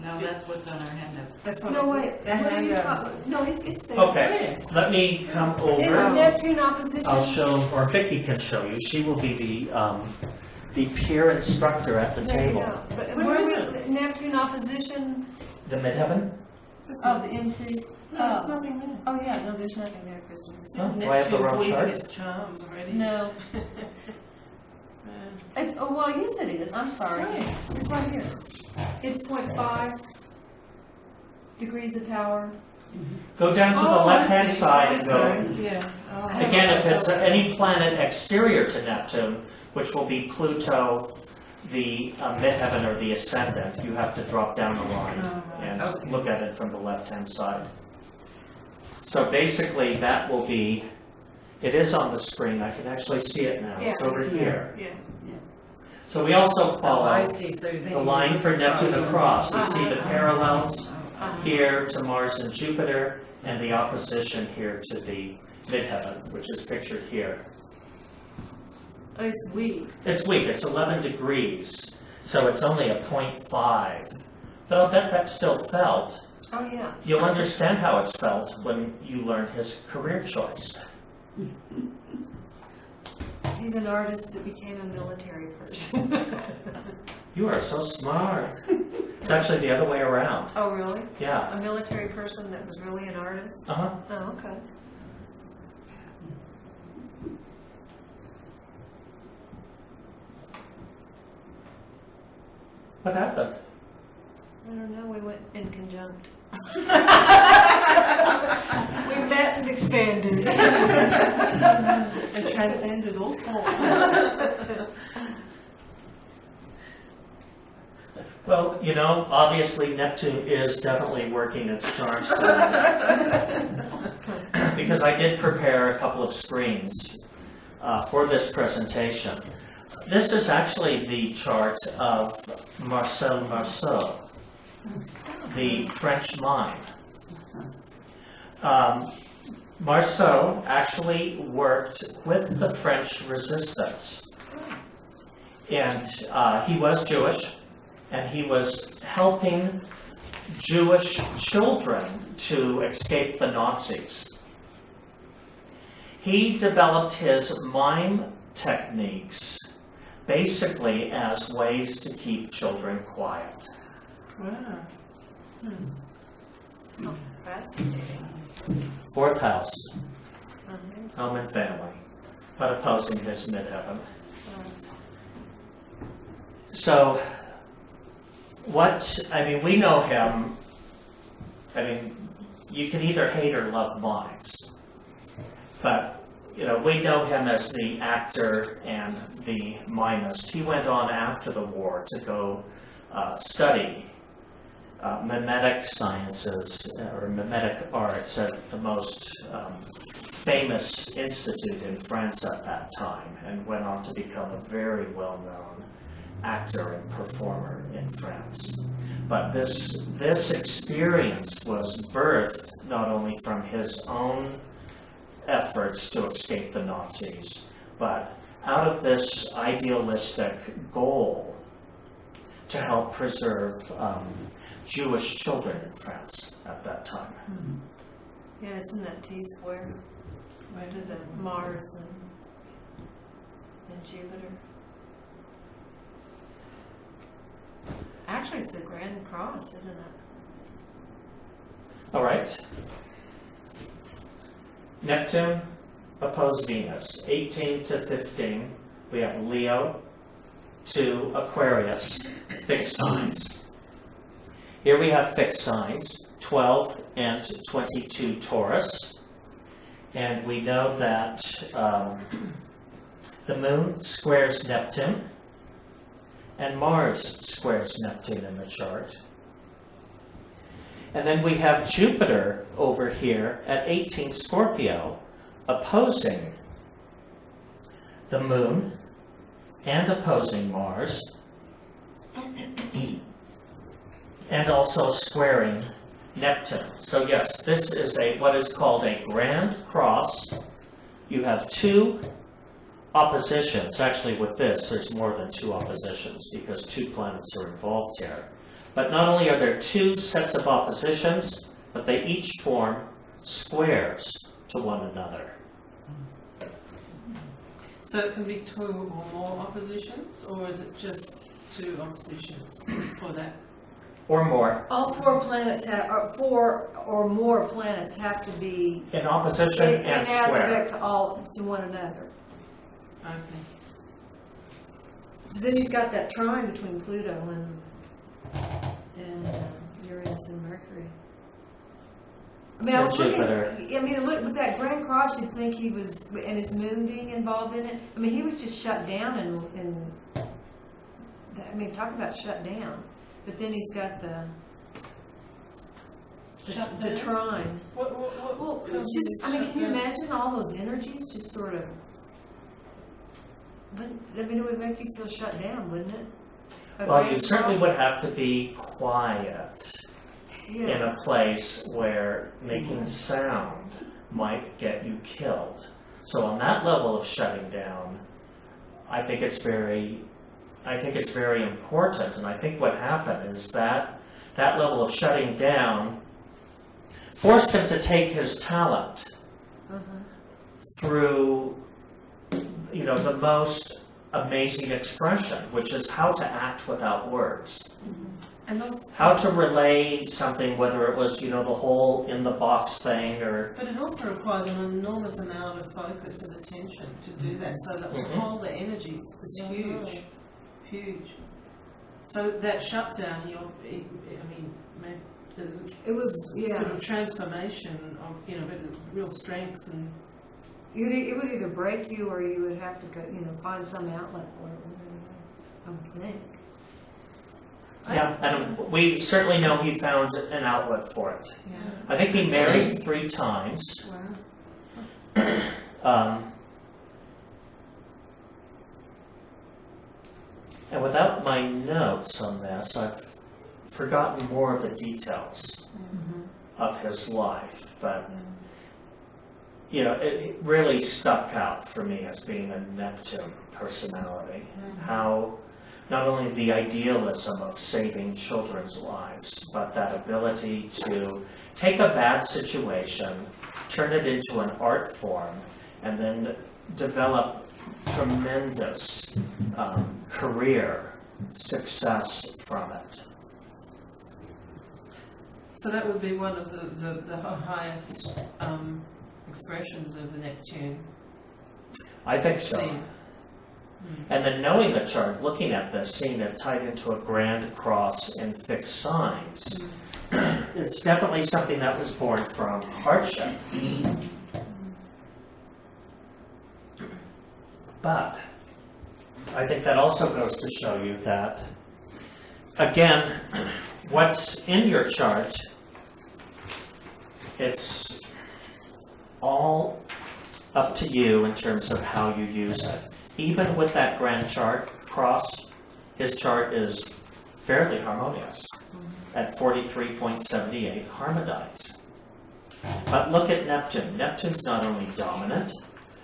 No, that's what's on our handout. That's what. No, wait, That what are you handout is talking, no, it's there. Okay, let me come over. Neptune opposition. I'll show, or Vicki can show you. She will be the peer instructor at the There you table. go. But Where where is we, Neptune opposition The midheaven? of the MC. No, there's nothing there. Oh, yeah, no, there's nothing there, Kristen. Oh, do I have the wrong Neptune's chart? leaving its charms already. No. Oh, well, yes it is, I'm sorry. Right. It's right here. It's 0.5 degrees of power. Go down to the Oh, I left-hand see. side I'm and sorry. go. Yeah. Oh. Again, if it's any planet exterior to Neptune, which will be Pluto, the midheaven, or the ascendant, you have to drop down the line Oh, right. and Okay. look at it from the left-hand side. So basically, that will be, it is on the screen, I can actually see it now, it's Yeah. over here. Yeah. So we also Oh, I follow see, so the line for Neptune across. We see the parallels Uh-huh. here to Mars and Jupiter, and the opposition here to the midheaven, which is pictured here. Oh, it's weak. It's weak, it's 11 degrees, so it's only a 0.5. But I'll bet that's still felt. Oh, yeah. You'll understand how it's felt when you learn his career choice. He's an artist that became a military person. You are so smart. It's actually the other way around. Oh, really? Yeah. A military person that was really an artist? Uh-huh. Oh, okay. What happened? I don't know, we went in conjunct. We met and expanded. It transcended all form. Well, you know, obviously Neptune is definitely working its charms tonight. Because I did prepare a couple of screens for this presentation. This is actually the chart of Marcel Marceau, the French mime. Marceau actually worked with the French resistance, and he was Jewish, and he was helping Jewish children to escape the Nazis. He developed his mime techniques basically as ways to keep children quiet. Wow. Fascinating. Fourth house, home and family, but opposing his midheaven. So, we know him, you can either hate or love mimes, but, we know him as the actor and the mimist. He went on after the war to go study mimetic sciences or mimetic arts at the most famous institute in France at that time, and went on to become a very well-known actor and performer in France. But this experience was birthed not only from his own efforts to escape the Nazis, but out of this idealistic goal to help preserve Jewish children in France at that time. Yeah, it's in that T-square. Right to the Mars and Jupiter. Actually, it's a Grand Cross, isn't it? All right. Neptune opposed Venus, 18 to 15. We have Leo to Aquarius, fixed signs. Here we have fixed signs, 12 and 22 Taurus. And we know that the moon squares Neptune, and Mars squares Neptune in the chart. And then we have Jupiter over here at 18 Scorpio, opposing the moon and opposing Mars, and also squaring Neptune. So yes, this is what is called a grand cross. You have two oppositions. Actually, with this, there's more than two oppositions because two planets are involved here. But not only are there two sets of oppositions, but they each form squares to one another. So it can be two or more oppositions, or is it just two oppositions for that? Or more. All four planets have, or four or more planets have to be In opposition in and square. aspect to one another. Okay. But then he's got that trine between Pluto and Uranus and Mercury. I mean, I And was looking. Jupiter. Look with that Grand Cross, you'd think he was, and his moon being involved in it. I mean, he was just shut down, talk about shut down. But then he's got the trine. Well, can you imagine all those energies just sort of? It would make you feel shut down, wouldn't it? Well, you certainly would have to be quiet in Yeah. a place where making sound might get you killed. So on that level of shutting down, I think it's very important. And I think what happened is that level of shutting down forced him to take his talent through, the most amazing expression, which is how to act without words. And also, How to relay something, whether it was, the whole in the box thing or... but it also requires an enormous amount of focus and attention to do that, so that all the energies is huge, huge. So that shutdown, It was, sort of transformation of, real strength and. It would either break you or you would have to go, find some outlet for it. I would think. Yeah, and we certainly know he found an outlet for it. Yeah. I think he married 3 times. Wow. And without my notes on this, I've forgotten more of the details of his life, but you know, it really stuck out for me as being a Neptune personality. How not only the idealism of saving children's lives, but that ability to take a bad situation, turn it into an art form, and then develop tremendous career success from it. So that would be one of the highest expressions of the Neptune. I think so. Theme. And then knowing the chart, looking at this, seeing it tied into a grand cross and fixed signs, it's definitely something that was born from hardship. But I think that also goes to show you that, again, what's in your chart, it's all up to you in terms of how you use it. Even with that grand chart cross, his chart is fairly harmonious at 43.78 harmonides. But look at Neptune. Neptune's not only dominant,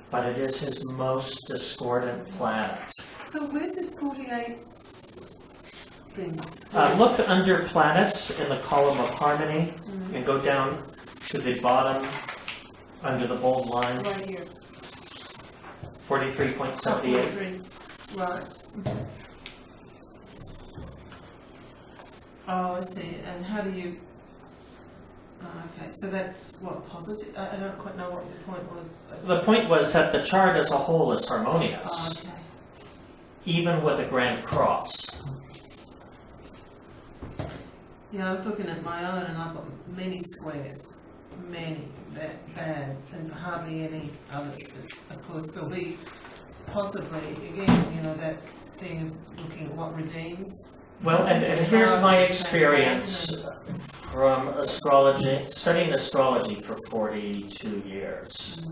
but it is his most discordant planet. So where's this 48 thing? Look under planets in the column of harmony and go down to the bottom under the bold line. Right here. 43.78. Right. Oh, I see. And how do you... okay, so that's what, positive? I don't quite know what the point was. The point was that the chart as a whole is harmonious, Oh, okay. even with a grand cross. Yeah, I was looking at my own and I've got many squares. Many, bad, and hardly any others. But of course, there'll be possibly, again, you know, that thing of looking at what redeems. Well, and here's my experience from astrology, studying astrology for 42 years,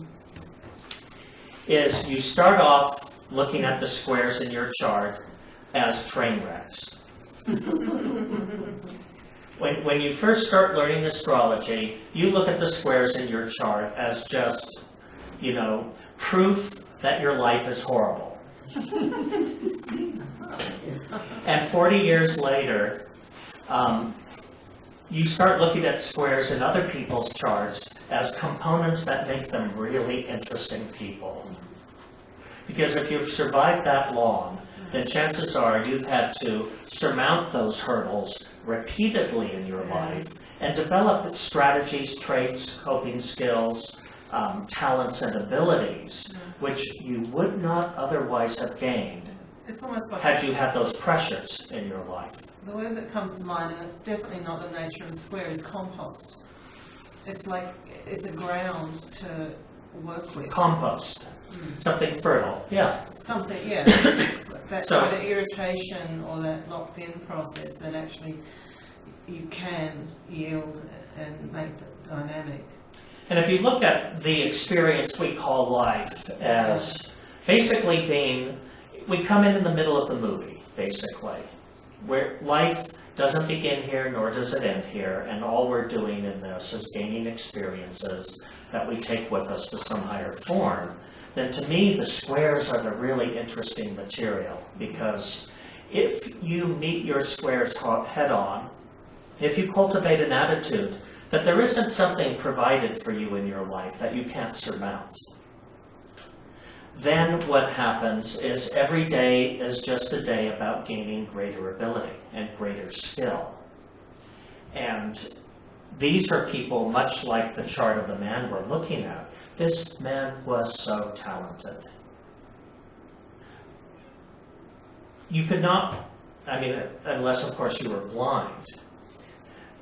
is you start off looking at the squares in your chart as train wrecks. When you first start learning astrology, you look at the squares in your chart as just, you know, proof that your life is horrible. And 40 years later, you start looking at squares in other people's charts as components that make them really interesting people. Because if you've survived that long, then chances are you've had to surmount those hurdles repeatedly in your life and develop strategies, traits, coping skills, talents, and abilities, which you would not otherwise have gained It's almost like had you had those pressures in your life. the word that comes to mind, and it's definitely not the nature of a square, is compost. It's like it's a ground to work with. Compost, something fertile, yeah. Something, yeah. That So- kind of irritation or that locked-in process that actually you can yield and make dynamic. And if you look at the experience we call life as basically being, we come in the middle of the movie, basically, where life doesn't begin here nor does it end here, and all we're doing in this is gaining experiences that we take with us to some higher form, then to me the squares are the really interesting material, because if you meet your squares head on, if you cultivate an attitude that there isn't something provided for you in your life that you can't surmount, then what happens is every day is just a day about gaining greater ability and greater skill. And these are people much like the chart of the man we're looking at. This man was so talented. You could not, I mean, unless of course you were blind,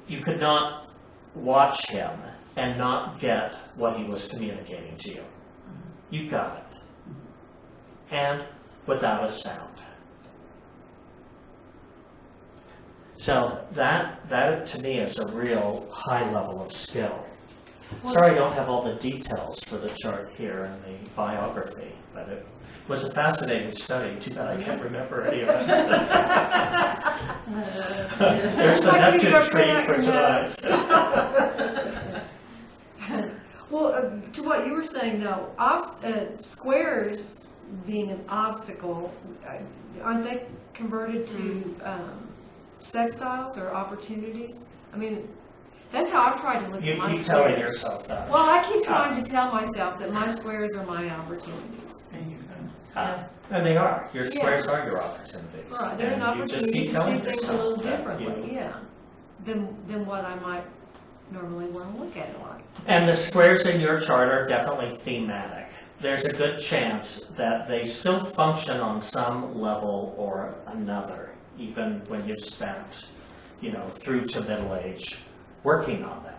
you could not watch him and not get what he was communicating to you. You got it. And without a sound. So that to me is a real high level of skill. Sorry I don't have all the details for the chart here in the biography, but It was a fascinating study. Too bad I can't remember any of it. There's the Why can't you Neptune go tree for tonight. Well, to what you were saying though, squares being an obstacle, aren't they converted to sextiles or opportunities? I mean, that's how I've tried to look You at my keep squares. telling yourself that. Well, I keep trying to tell myself that my squares are my opportunities. And they are. Your squares are your opportunities. Right, they're an And you just opportunity keep to see telling things a yourself little that differently, you- yeah, than what I might normally want to look at it like. And the squares in your chart are definitely thematic. There's a good chance that they still function on some level or another, even when you've spent, through to middle age working on them.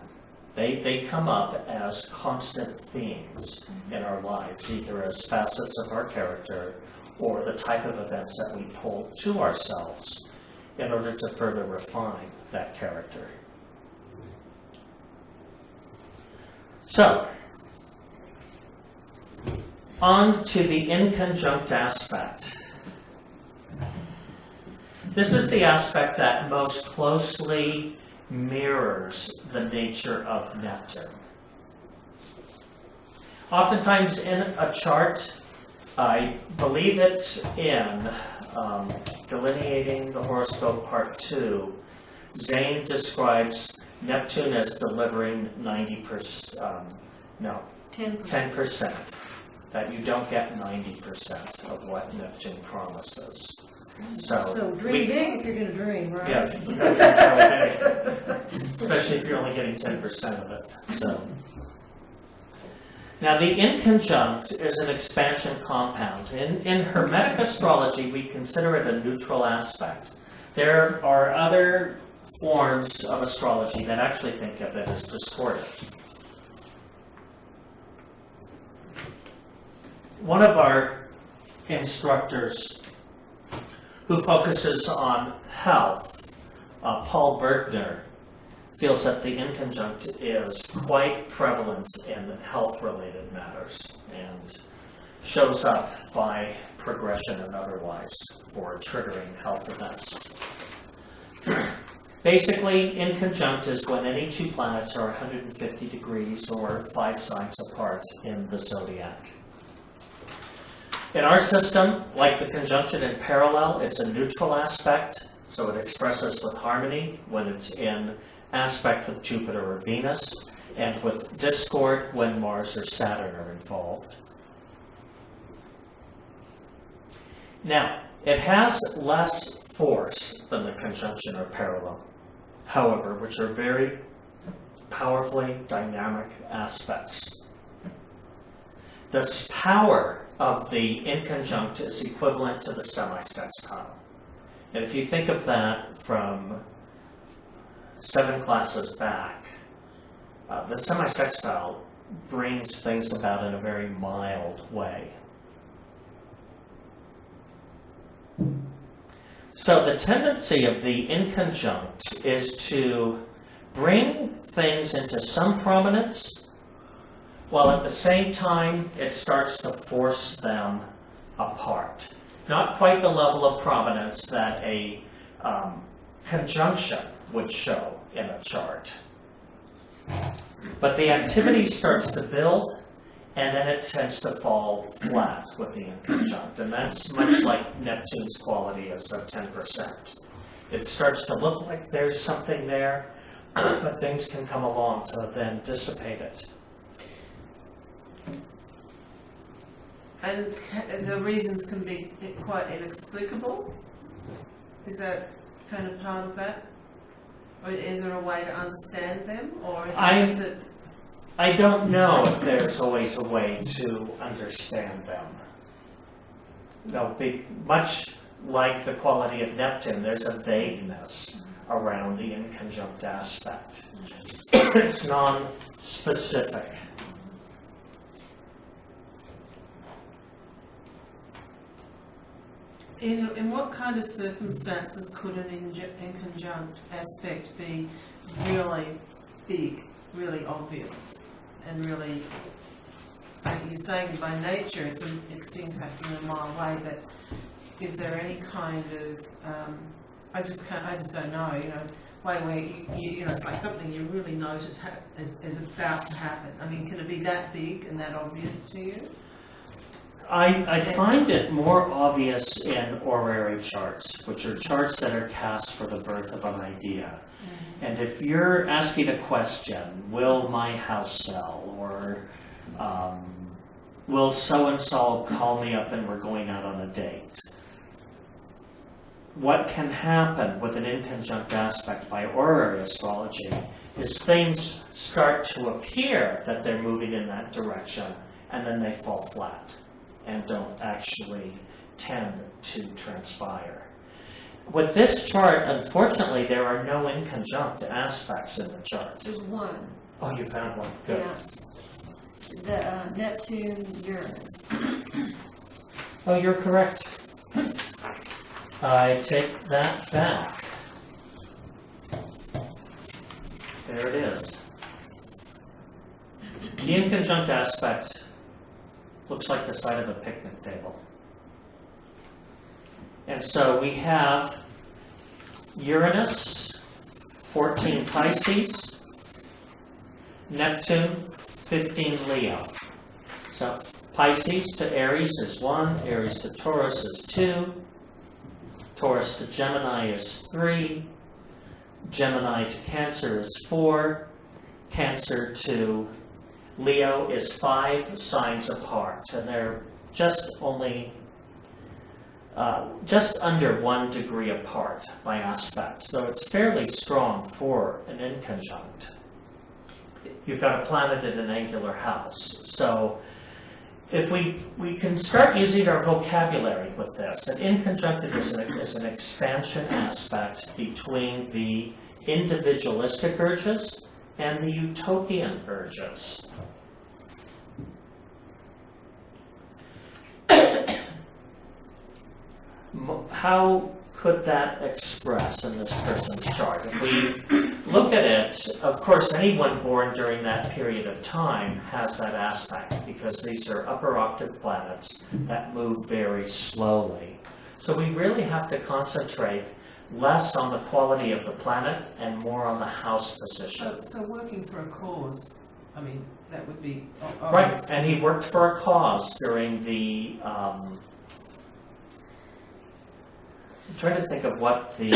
They come up as constant themes in our lives, either as facets of our character or the type of events that we pull to ourselves in order to further refine that character. So, on to the inconjunct aspect. This is the aspect that most closely mirrors the nature of Neptune. Oftentimes in a chart, I believe it's in Delineating the Horoscope Part 2, Zane describes Neptune as delivering 10%, that you don't get 90% of what Neptune promises. So dream big if you're going to dream, right? Yeah, you gotta dream big, especially if you're only getting 10% of it. So, now the inconjunct is an expansion compound. In Hermetic astrology, we consider it a neutral aspect. There are other forms of astrology that actually think of it as distorted. One of our instructors who focuses on health, Paul Bergner, feels that the inconjunct is quite prevalent in health-related matters and shows up by progression and otherwise for triggering health events. Basically, inconjunct is when any two planets are 150 degrees or 5 signs apart in the zodiac. In our system, like the conjunction in parallel, it's a neutral aspect, so it expresses with harmony when it's in aspect with Jupiter or Venus, and with discord when Mars or Saturn are involved. Now, it has less force than the conjunction or parallel, however, which are very powerfully dynamic aspects. This power of the inconjunct is equivalent to the semisextile. And if you think of that from 7 classes back, the semisextile brings things about in a very mild way. So the tendency of the inconjunct is to bring things into some prominence, while at the same time it starts to force them apart. Not quite the level of prominence that a conjunction would show in a chart. But the activity starts to build, and then it tends to fall flat with the inconjunct. And that's much like Neptune's quality as a 10%. It starts to look like there's something there, but things can come along to then dissipate it. And the reasons can be quite inexplicable. Is that kind of part of that? Or is there a way to understand them? Or is it just that... I don't know if there's always a way to understand them. No, much like the quality of Neptune, there's a vagueness around the inconjunct aspect. It's non-specific. In what kind of circumstances could an inconjunct aspect be really big, really obvious, and really you're saying by nature things happen a mile away, but is there any kind of, I just don't know, way where you know, it's like something you really notice is about to happen. I mean, can it be that big and that obvious to you? I find it more obvious in orrery charts, which are charts that are cast for the birth of an idea. Mm-hmm. And if you're asking a question, will my house sell, or will so-and-so call me up and we're going out on a date? What can happen with an inconjunct aspect by orrery astrology is things start to appear that they're moving in that direction, and then they fall flat and don't actually tend to transpire. With this chart, unfortunately, there are no inconjunct aspects in the chart. There's one. Oh, you found one. Good. Yeah. The Neptune Uranus. Oh, you're correct. I take that back. There it is. The inconjunct aspect looks like the side of a picnic table. And so we have Uranus, 14 Pisces, Neptune, 15 Leo. So Pisces to Aries is 1, Aries to Taurus is 2, Taurus to Gemini is 3, Gemini to Cancer is 4, Cancer to Leo is 5 signs apart, and they're just only just under 1 degree apart by aspect. So it's fairly strong for an inconjunct. You've got a planet in an angular house. So if we can start using our vocabulary with this, an inconjunct is an expansion aspect between the individualistic urges and the utopian urges. How could that express in this person's chart? If we look at it, of course, anyone born during that period of time has that aspect, because these are upper octave planets that move very slowly. So we really have to concentrate less on the quality of the planet and more on the house position. So working for a cause, I mean, that would be right, and he worked for a cause during the I'm trying to think of what the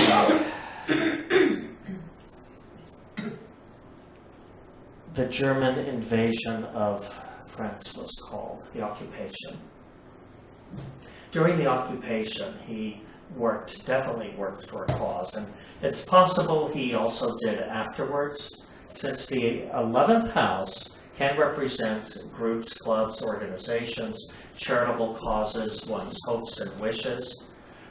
German invasion of France was called, the occupation. During the occupation, he definitely worked for a cause, and it's possible he also did afterwards, since the 11th house can represent groups, clubs, organizations, charitable causes, one's hopes and wishes.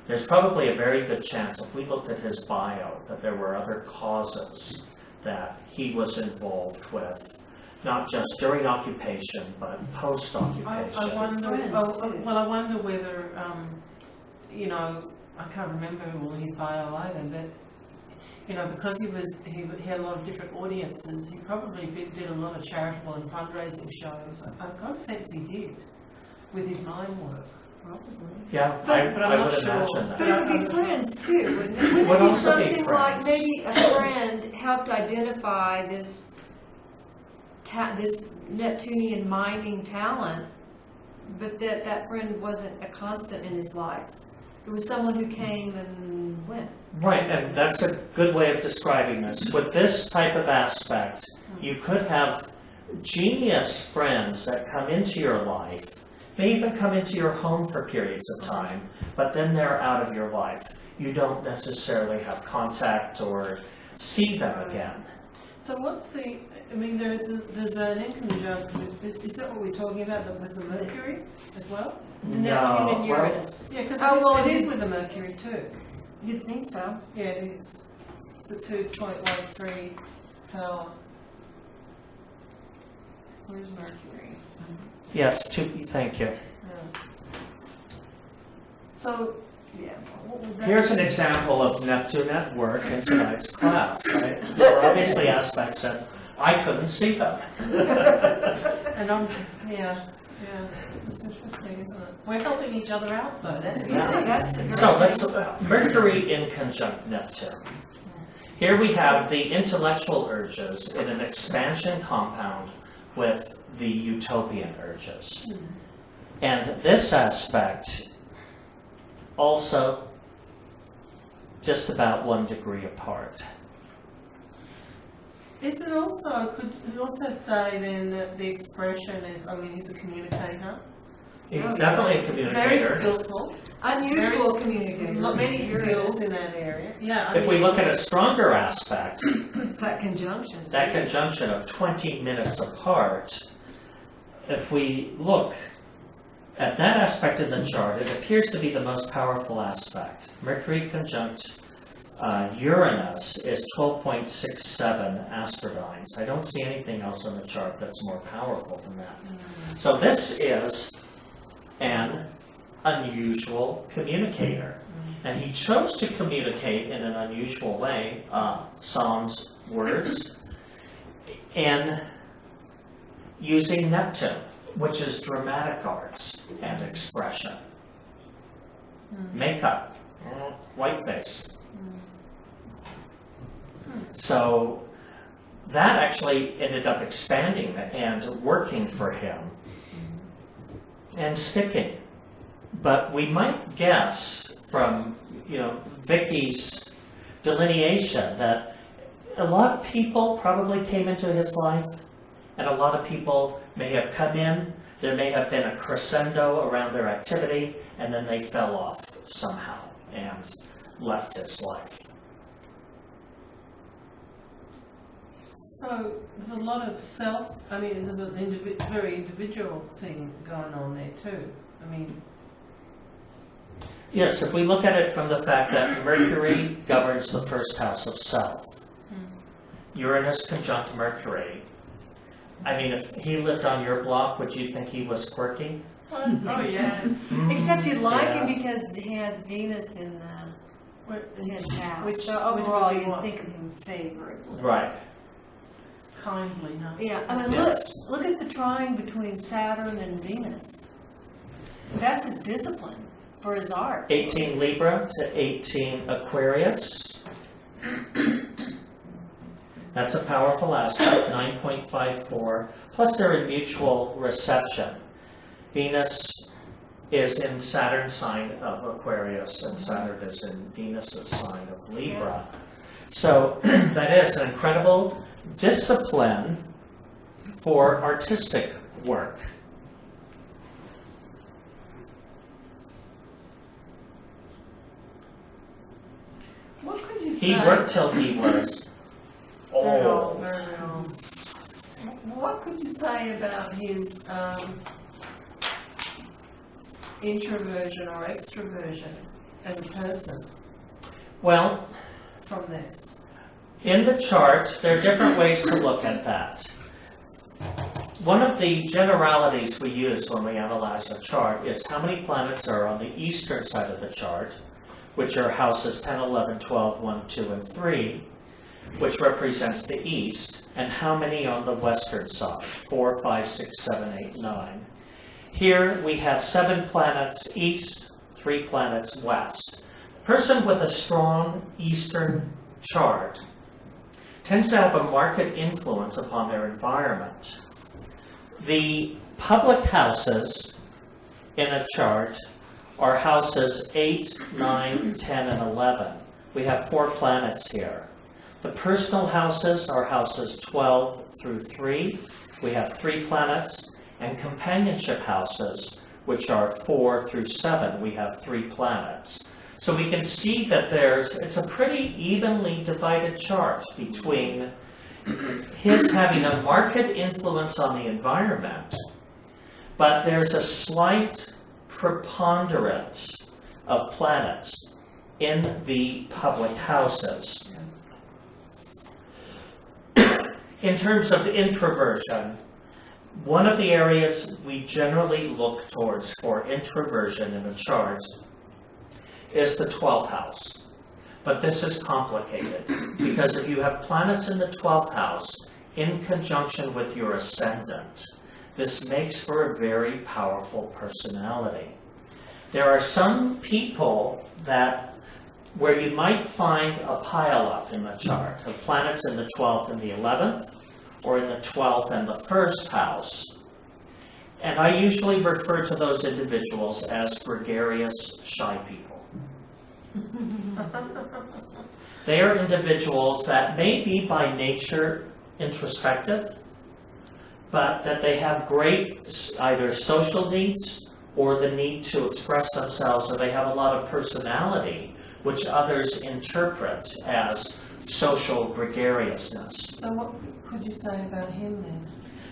There's probably a very good chance, if we looked at his bio, that there were other causes that he was involved with, not just during occupation, but post-occupation. I wonder whether, I can't remember all his bio either, but, because he had a lot of different audiences, he probably did a lot of charitable and fundraising shows. I've got a sense he did, with his mind work. Probably. Yeah, but I would imagine that. But it would be friends too, wouldn't it? Wouldn't Would it be also be something like friends. maybe a friend helped identify this Neptunian mining talent, but that friend wasn't a constant in his life. It was someone who came and went. Right, and that's a good way of describing this. With this type of aspect, you could have genius friends that come into your life. They even come into your home for periods of time, but then they're out of your life. You don't necessarily have contact or see them again. So what's there's an inconjunct with, is that what we're talking about, with the Mercury as well? Neptune and Uranus. Yeah, because it is with the Mercury too. You'd think so. Yeah, it is. It's a 2.13 power. Where's Mercury? Yes, thank you. Yeah. So, Yeah. what would that Here's an be? example of Neptune at work in tonight's class. Right? There were obviously aspects that I couldn't see them. And Yeah, it's interesting, isn't it? We're helping each other out, though. That's the Yeah. thing. That's the So great let's thing. Mercury in conjunct Neptune. Here we have the intellectual urges in an expansion compound with the utopian urges. And this aspect also just about 1 degree apart. Is it also, could you also say then that the expression is, I mean, he's a communicator? He's definitely a Very communicator. skillful. Unusual Very- communicator. Many Here it skills is. in that area. Yeah. I If we mean, look at a stronger aspect, That conjunction. that conjunction of 20 minutes apart, if we look at that aspect in the chart, it appears to be the most powerful aspect. Mercury conjunct Uranus is 12.67 astrodynes. I don't see anything else in the chart that's more powerful than that. So this is an unusual communicator. And he chose to communicate in an unusual way, Psalms words, in using Neptune, which is dramatic arts and expression. Makeup, whiteface. So that actually ended up expanding and working for him and sticking. But we might guess from, Vicky's delineation that a lot of people probably came into his life, and a lot of people may have come in. There may have been a crescendo around their activity, and then they fell off somehow and left his life. So there's a lot of there's a very individual thing going on there too. I mean, Yes, if we look at it from the fact that Mercury governs the first house of self, Uranus conjunct Mercury. I mean, if he lived on your block, would you think he was quirky? oh yeah. Except you'd like Yeah. him because he has Venus in the 10th house. Which- So overall, which would be you'd what? think of him favorably. Right. Kindly, huh? Yeah, I mean, Yes. look at the trine between Saturn and Venus. That's his discipline for his art. 18 Libra to 18 Aquarius. That's a powerful aspect, 9.54. Plus they're in mutual reception. Venus is in Saturn's sign of Aquarius, and Saturn is in Venus's sign of Libra. So that is an incredible discipline for artistic work. What could you say? He worked till he was Very old, old. very old. What could you say about his introversion or extroversion as a person Well, from this? in the chart, there are different ways to look at that. One of the generalities we use when we analyze a chart is how many planets are on the eastern side of the chart, which are houses 10, 11, 12, 1, 2, and 3, which represents the east, and how many on the western side, 4, 5, 6, 7, 8, 9. Here we have 7 planets east, 3 planets west. A person with a strong eastern chart tends to have a marked influence upon their environment. The public houses in a chart are houses 8, 9, 10, and 11. We have 4 planets here. The personal houses are houses 12 through 3. We have 3 planets. And companionship houses, which are 4 through 7, we have 3 planets. So we can see that it's a pretty evenly divided chart between his having a marked influence on the environment, but there's a slight preponderance of planets in the public houses. In terms of introversion, one of the areas we generally look towards for introversion in a chart is the 12th house. But this is complicated, because if you have planets in the 12th house in conjunction with your ascendant, this makes for a very powerful personality. There are some people where you might find a pile-up in the chart of planets in the 12th and the 11th, or in the 12th and the 1st house. And I usually refer to those individuals as gregarious, shy people. They are individuals that may be by nature introspective, but that they have great either social needs or the need to express themselves, or they have a lot of personality, which others interpret as social gregariousness. So what could you say about him then?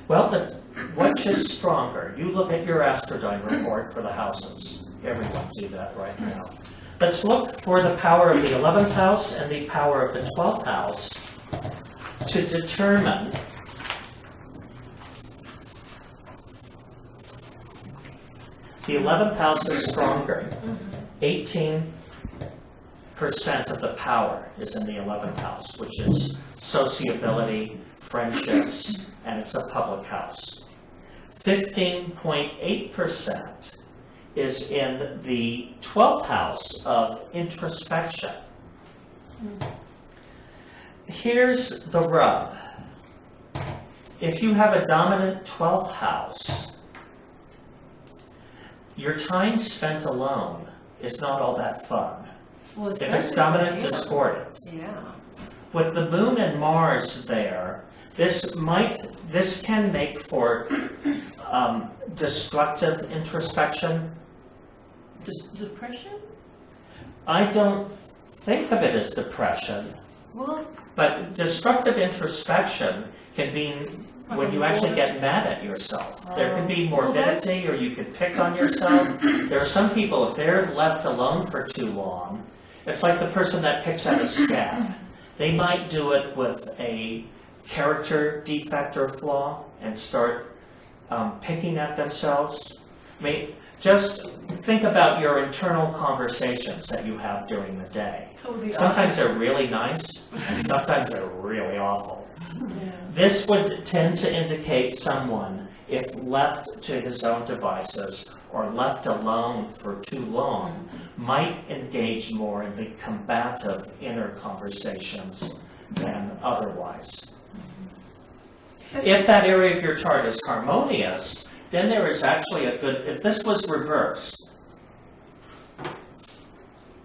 Well, which is stronger? You look at your Astrodyne report for the houses. Everyone do that right now. Let's look for the power of the 11th house and the power of the 12th house to determine the 11th house is stronger. 18% of the power is in the 11th house, which is sociability, friendships, and it's a public house. 15.8% is in the 12th house of introspection. Here's the rub. If you have a dominant 12th house, your time spent alone is not all that fun. Well, If it's dominant, especially discordant. yeah. With the Moon and Mars there, this can make for destructive introspection. Depression? I don't think of it as depression, Well, but destructive introspection can be when you actually get mad at yourself. There can be morbidity, or you could pick on yourself. There are some people, if they're left alone for too long, it's like the person that picks at a scab. They might do it with a character defect or flaw and start picking at themselves. I mean, just think about your internal conversations that you have during the day. Sometimes they're really nice, and sometimes they're really awful. Yeah. This would tend to indicate someone, if left to his own devices or left alone for too long, might engage more in the combative inner conversations than otherwise. If that area of your chart is harmonious, then there is actually a good, if this was reversed,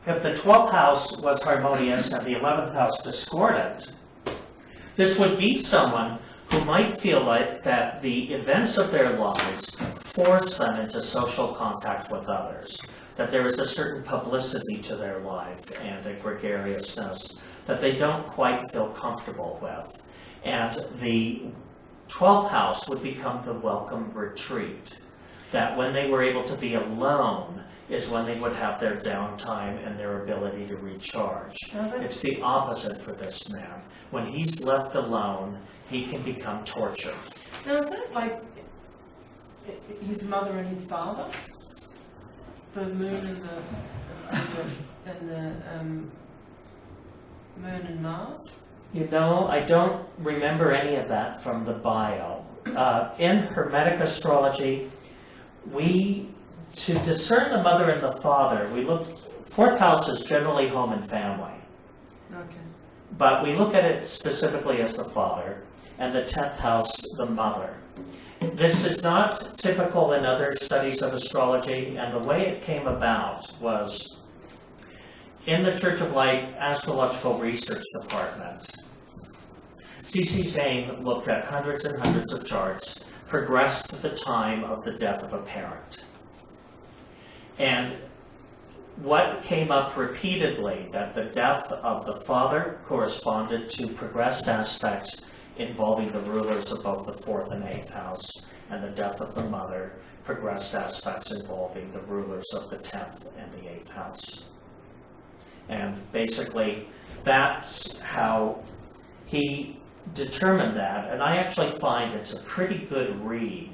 if the 12th house was harmonious and the 11th house discordant, this would be someone who might feel like that the events of their lives force them into social contact with others, that there is a certain publicity to their life and a gregariousness that they don't quite feel comfortable with. And the 12th house would become the welcome retreat, that when they were able to be alone is when they would have their downtime and their ability to recharge. It's the opposite for this man. When he's left alone, he can become tortured. Now is that like his mother and his father? The moon and the moon and Mars? You know, I don't remember any of that from the bio. In Hermetic astrology, to discern the mother and the father, we look, 4th house is generally home and family. Okay. But we look at it specifically as the father, and the 10th house, the mother. This is not typical in other studies of astrology, and the way it came about was in the Church of Light Astrological Research Department. C.C. Zane looked at hundreds and hundreds of charts, progressed to the time of the death of a parent. And what came up repeatedly, that the death of the father corresponded to progressed aspects involving the rulers of both the 4th and 8th house, and the death of the mother, progressed aspects involving the rulers of the 10th and the 8th house. And basically, that's how he determined that, and I actually find it's a pretty good read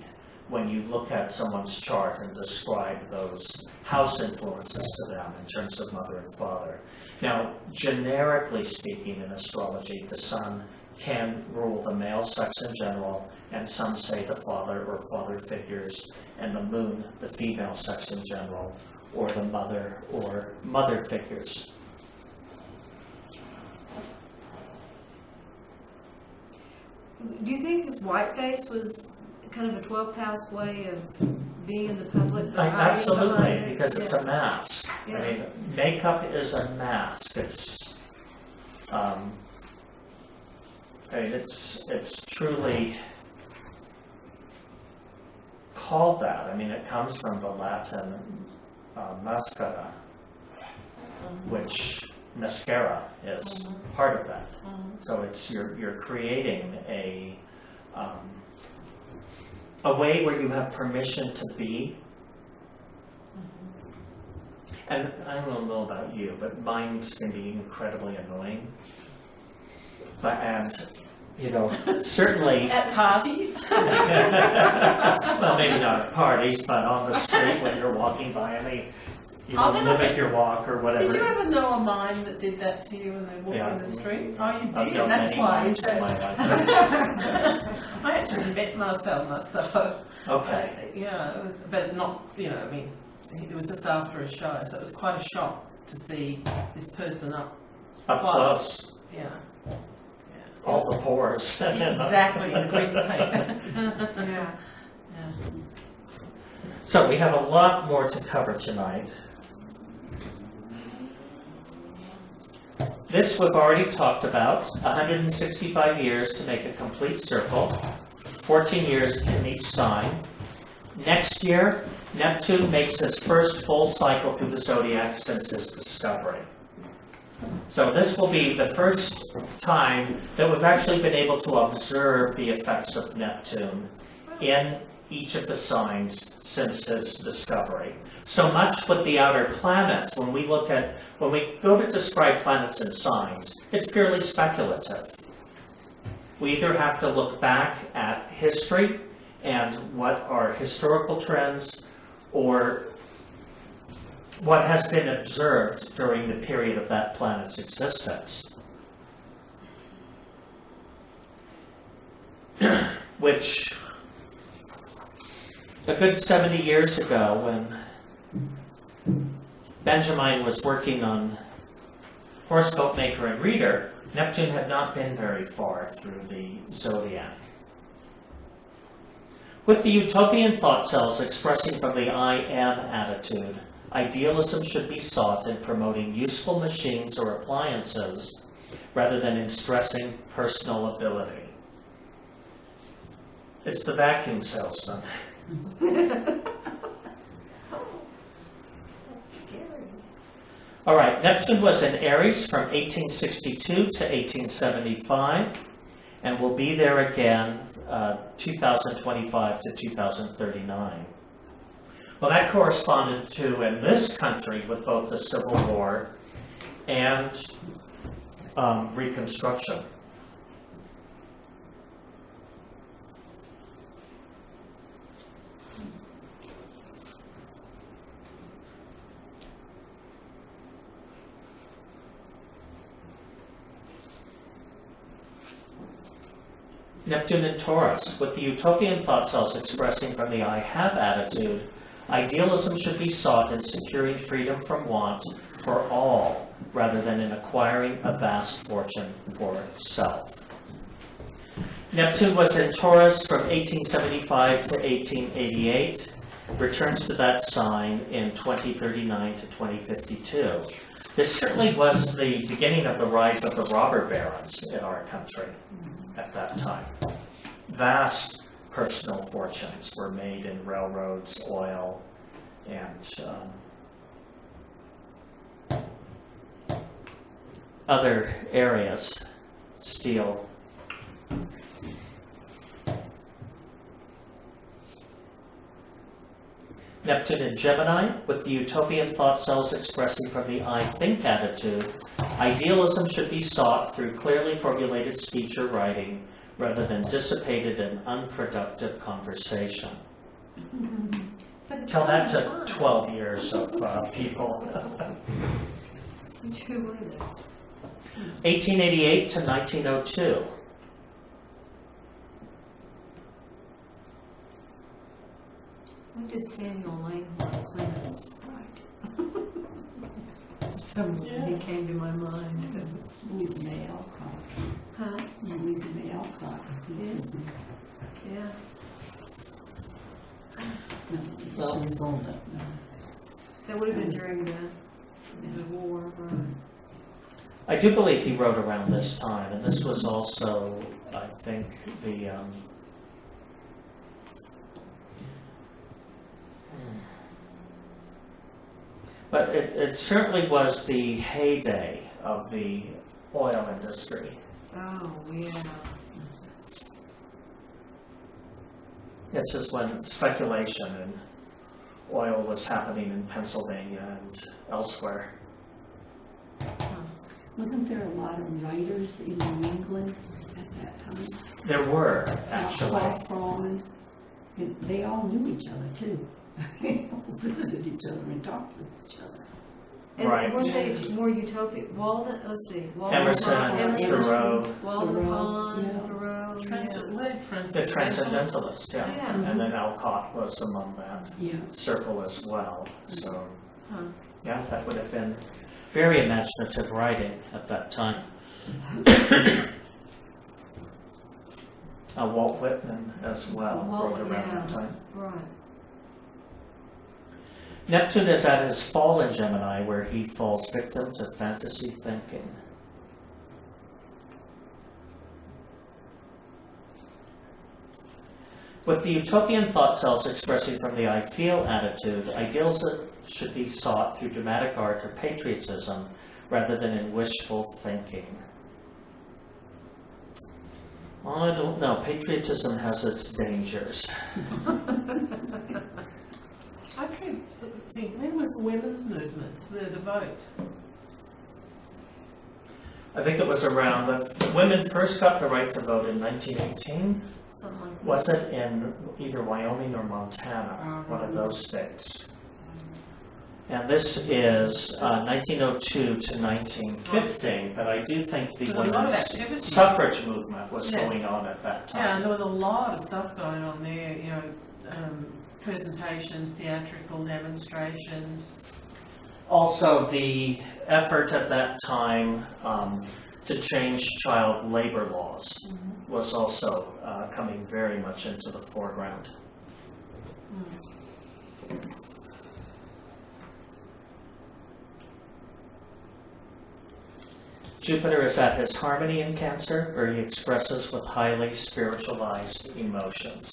when you look at someone's chart and describe those house influences to them in terms of mother and father. Now, generically speaking in astrology, the sun can rule the male sex in general, and some say the father or father figures, and the moon, the female sex in general, or the mother or mother figures. Do you think this white face was kind of a 12th house way of being in the public? but hiding Absolutely, behind it? because it's a mask. Yeah. I mean, makeup is a mask. It's truly called that. I mean, it comes from the Latin mascara, which mascara is part of that. So it's you're creating a way where you have permission to be. And I don't know about you, but minds can be incredibly annoying. And certainly. At parties? Well, maybe not at parties, but on the street when you're walking by and you mimic your walk or whatever. Did you ever know a mime that did that to you when they walked in the street? Oh, you I've did, known that's many why. mimes in my life. I actually met Marcel myself. Okay. Yeah, it was, but not, I mean, it was just after a show, so it was quite a shock to see this person up Close. Yeah. All the pores. Exactly, in the grease paint. Yeah. Yeah. So we have a lot more to cover tonight. This we've already talked about, 165 years to make a complete circle, 14 years in each sign. Next year, Neptune makes his first full cycle through the zodiac since his discovery. So this will be the first time that we've actually been able to observe the effects of Neptune in each of the signs since his discovery. So much with the outer planets, when we go to describe planets and signs, it's purely speculative. We either have to look back at history and what are historical trends, or what has been observed during the period of that planet's existence. Which, a good 70 years ago, when Benjamin was working on Horoscope Maker and Reader, Neptune had not been very far through the zodiac. With the utopian thought cells expressing from the I am attitude, idealism should be sought in promoting useful machines or appliances rather than in stressing personal ability. It's the vacuum salesman. That's scary. All right, Neptune was in Aries from 1862 to 1875, and will be there again 2025 to 2039. Well, that corresponded to, in this country, with both the Civil War and Reconstruction. Neptune and Taurus, with the utopian thought cells expressing from the I have attitude, idealism should be sought in securing freedom from want for all, rather than in acquiring a vast fortune for self. Neptune was in Taurus from 1875 to 1888, returns to that sign in 2039 to 2052. This certainly was the beginning of the rise of the robber barons in our country at that time. Vast personal fortunes were made in railroads, oil, and other areas, steel. Neptune in Gemini, with the utopian thought cells expressing from the I think attitude, idealism should be sought through clearly formulated speech or writing, rather than dissipated and unproductive conversation. Tell that to 12 years of people. 1888 to 1902. When did Samuel Langhorne Clemens write? For some reason he came to my mind. Louisa May Alcott. Huh? Louisa May Alcott. Yes. Yeah. No, Well- she was older. No. That would have been during the war, right? I do believe he wrote around this time, and this was also, I think, the but it certainly was the heyday of the oil industry. Oh, yeah. This is when speculation in oil was happening in Pennsylvania and elsewhere. Wasn't there a lot of writers in New England at that time? There were, actually. Hawthorne, and they all knew each other too. They all visited each other and talked with each other. And Right. weren't they more utopic? Walden, let's see. Walden Emerson, Pond, Thoreau. Walden Thoreau, Pond, yeah. Thoreau. The Transcendentalists, yeah. Yeah. And then Alcott was among that Yeah. circle as well. So, Huh. yeah, that would have been very imaginative writing at that time. Walt Whitman as well Walt, wrote around yeah. that time. Right. Neptune is at his fall in Gemini, where he falls victim to fantasy thinking. With the utopian thought cells expressing from the I feel attitude, ideals that should be sought through dramatic art or patriotism rather than in wishful thinking. I don't know. Patriotism has its dangers. I keep thinking, when was the women's movement, the vote? I think it was around the women first got the right to vote in 1918. Something like that. Was it in either Wyoming or Montana, one of those states? And this is 1902 to 1915, but I do think the There's a lot of women's activity. suffrage movement was Yes. going on at that Yeah, and time. there was a lot of stuff going on there, presentations, theatrical demonstrations. Also, the effort at that time to change child labor laws was also coming very much into the foreground. Jupiter is at his harmony in Cancer, where he expresses with highly spiritualized emotions.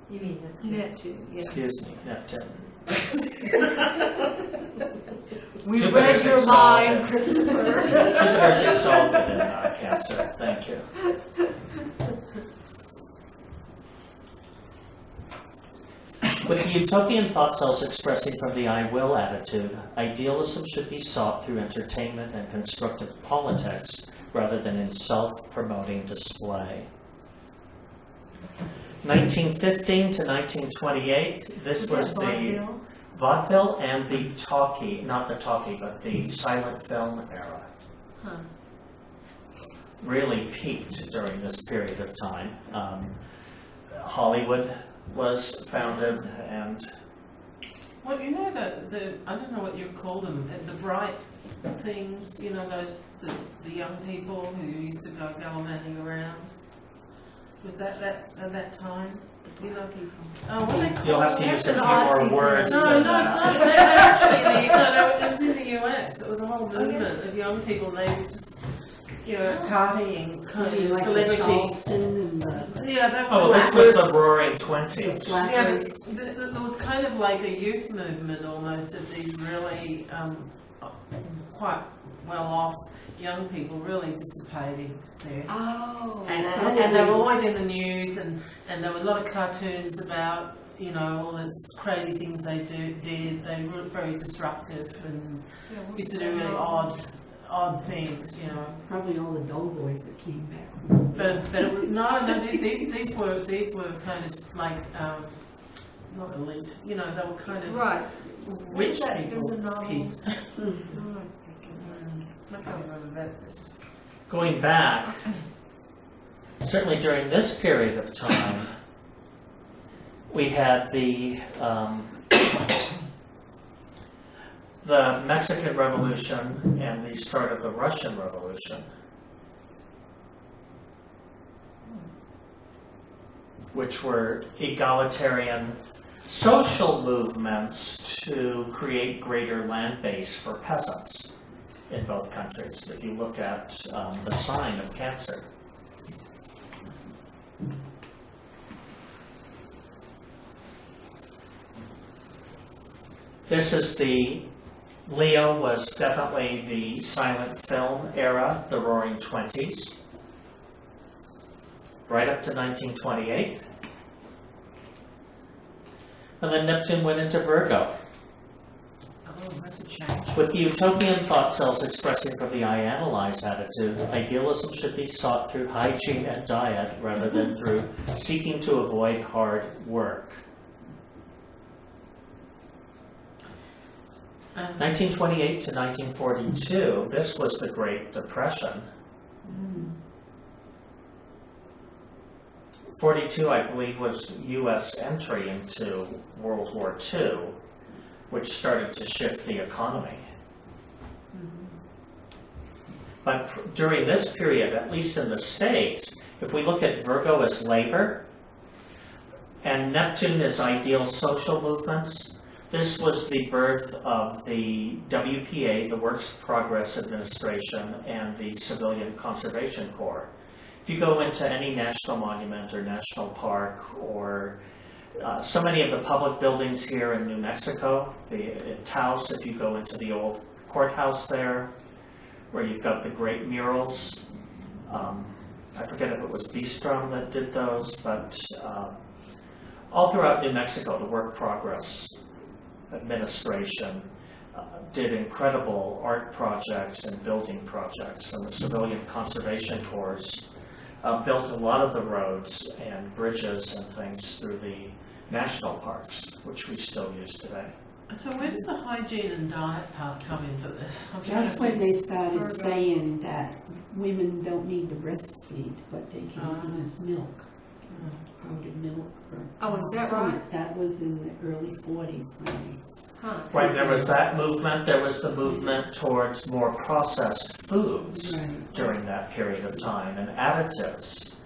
You mean Neptune, yeah. Excuse me, Neptune. We Jupiter's read your exalted. mind, Christopher. Jupiter's exalted in Cancer. Thank you. With the utopian thought cells expressing from the I will attitude, idealism should be sought through entertainment and constructive politics rather than in self-promoting display. 1915 to 1928, this was that the vaudeville? vaudeville and the talkie, not the talkie, but the silent film era. Huh. Really peaked during this period of time. Hollywood was founded, and Well, the I don't know what you call them, the bright things, those, the young people who used to go gallivanting around. Was that at that time? Young people. Oh, what are they called? you'll have to use a few Aussie more thing. words No, than no, it's that. not. They actually, it was in the US. It was a whole Okay. movement of young people. They were just, Partying. kind Maybe of like the celebrities. Charleston and the Yeah, they were. Oh, this was the Roaring Twenties. Black- Yeah, but it was kind of like a youth movement almost of these really quite well-off young people really dissipating there. Oh. And they were always in the news, and there were a lot of cartoons about, all these crazy things they did. They were very disruptive and used to do really odd things, probably all the doughboys that came back. But it was, no, these were kind of like not elite, they were kind of Right. rich There people, was a novel. kids. Oh, I can't remember that. It's just, Going back, certainly during this period of time, we had the Mexican Revolution and the start of the Russian Revolution, which were egalitarian social movements to create greater land base for peasants in both countries. If you look at the sign of Cancer. This is Leo was definitely the silent film era, the Roaring Twenties, right up to 1928. And then Neptune went into Virgo, Oh, that's a change. with the utopian thought cells expressing from the I analyze attitude. Idealism should be sought through hygiene and diet rather than through seeking to avoid hard work. 1928 to 1942, this was the Great Depression. 42, I believe, was U.S. entry into World War II, which started to shift the economy. But during this period, at least in the States, if we look at Virgo as labor, and Neptune as ideal social movements, this was the birth of the WPA, the Works Progress Administration, and the Civilian Conservation Corps. If you go into any national monument or national park or so many of the public buildings here in New Mexico, in Taos, if you go into the old courthouse there, where you've got the great murals, I forget if it was Bistrom that did those, but all throughout New Mexico, the Work Progress Administration did incredible art projects and building projects, and the Civilian Conservation Corps built a lot of the roads and bridges and things through the national parks, which we still use today. So where does the hygiene and diet part come into this? That's when they started saying that women don't need to breastfeed, but they can use milk, powdered milk. Oh, is that right? That was in the early 40s, maybe. Huh. Right, there was that movement. There was the movement towards more processed foods during that period of time, and additives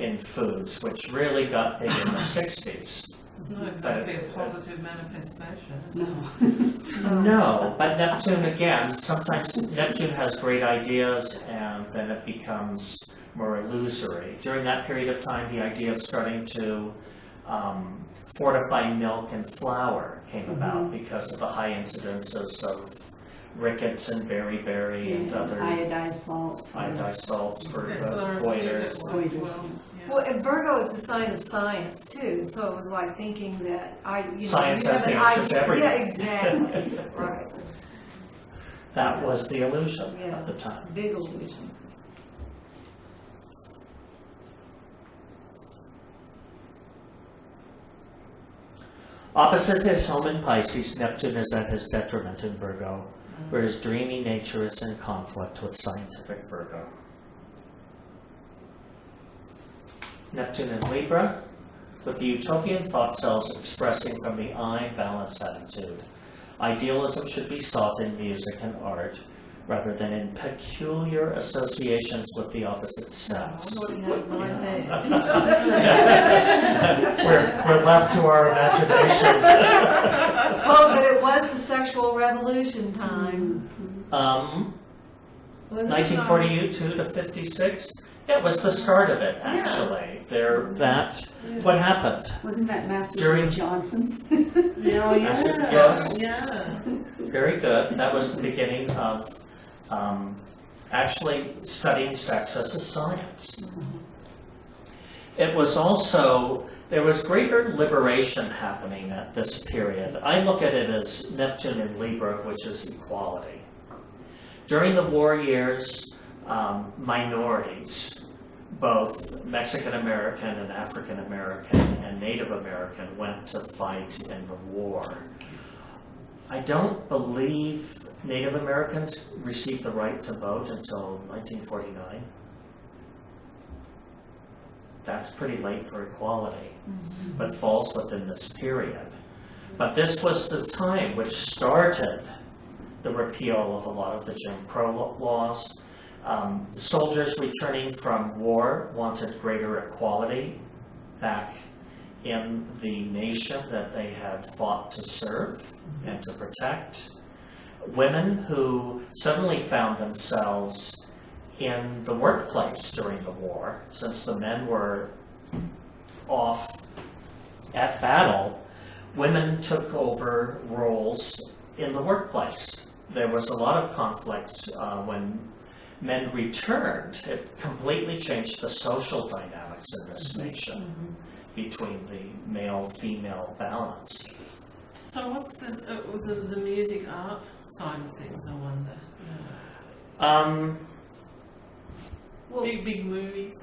in foods, which really got big in the 60s. It's not exactly a positive manifestation, is it? No. No, but Neptune, again, sometimes Neptune has great ideas and then it becomes more illusory. During that period of time, the idea of starting to fortify milk and flour came about because of the high incidences of rickets and beriberi and other iodized salts for the goiters. Well, and Virgo is the sign of science too, so it was like thinking that Science you has have the an answer to everything. Yeah, exactly. Right. That was the illusion at the time. Big illusion. Opposite his home in Pisces, Neptune is at his detriment in Virgo, where his dreamy nature is in conflict with scientific Virgo. Neptune in Libra, with the utopian thought cells expressing from the I balance attitude. Idealism should be sought in music and art, rather than in peculiar associations with the opposite sex. What We're left to our imagination. Oh, but it was the sexual revolution time. 1942 to 56. It was the start of it, actually. What happened? Wasn't that Master During- Johnson's? Yes. Yeah. Very good. That was the beginning of actually studying sex as a science. It was also, there was greater liberation happening at this period. I look at it as Neptune in Libra, which is equality. During the war years, minorities, both Mexican American and African American and Native American, went to fight in the war. I don't believe Native Americans received the right to vote until 1949. that's pretty late for equality, but falls within this period. But this was the time which started the repeal of a lot of the Jim Crow laws. Soldiers returning from war wanted greater equality back in the nation that they had fought to serve and to protect. Women who suddenly found themselves in the workplace during the war, since the men were off at battle, women took over roles in the workplace. There was a lot of conflict when men returned. It completely changed the social dynamics in this nation between the male-female balance. So what's this, the music art side of things, I wonder? Well, Big movies.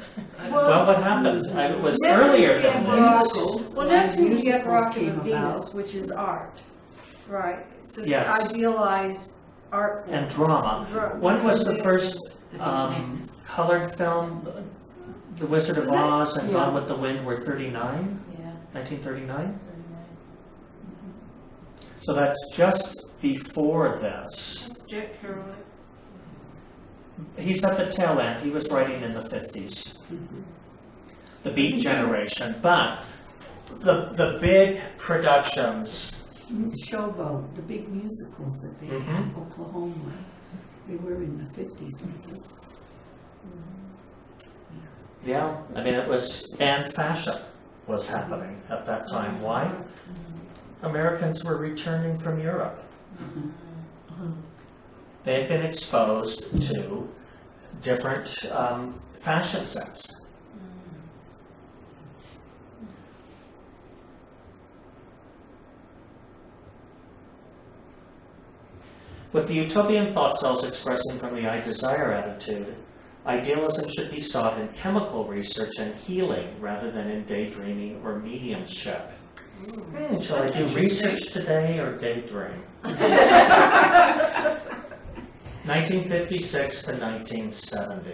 Well, what happened? It was earlier than this. Musicals. Well, When Neptune's the upper musicals octave came of about. Venus, which is art, right? So it's Yes. idealized art form. And drama. When was the first colored film? The Wizard of Was it? Oz and Yeah. Gone with the Wind were 39? Yeah. 1939? So that's just before this. What's Jack Kerouac? He's at the tail end. He was writing in the 50s. The Beat Generation. But the big productions. Showboat, the big musicals that they had in Oklahoma, they were in the 50s, weren't they? Yeah, I mean, it was, and fashion was happening at that time. Why? Americans were returning from Europe. They had been exposed to different fashion sense. With the utopian thought cells expressing from the I desire attitude, idealism should be sought in chemical research and healing rather than in daydreaming or mediumship. Shall I do research today or daydream? 1956 to 1970.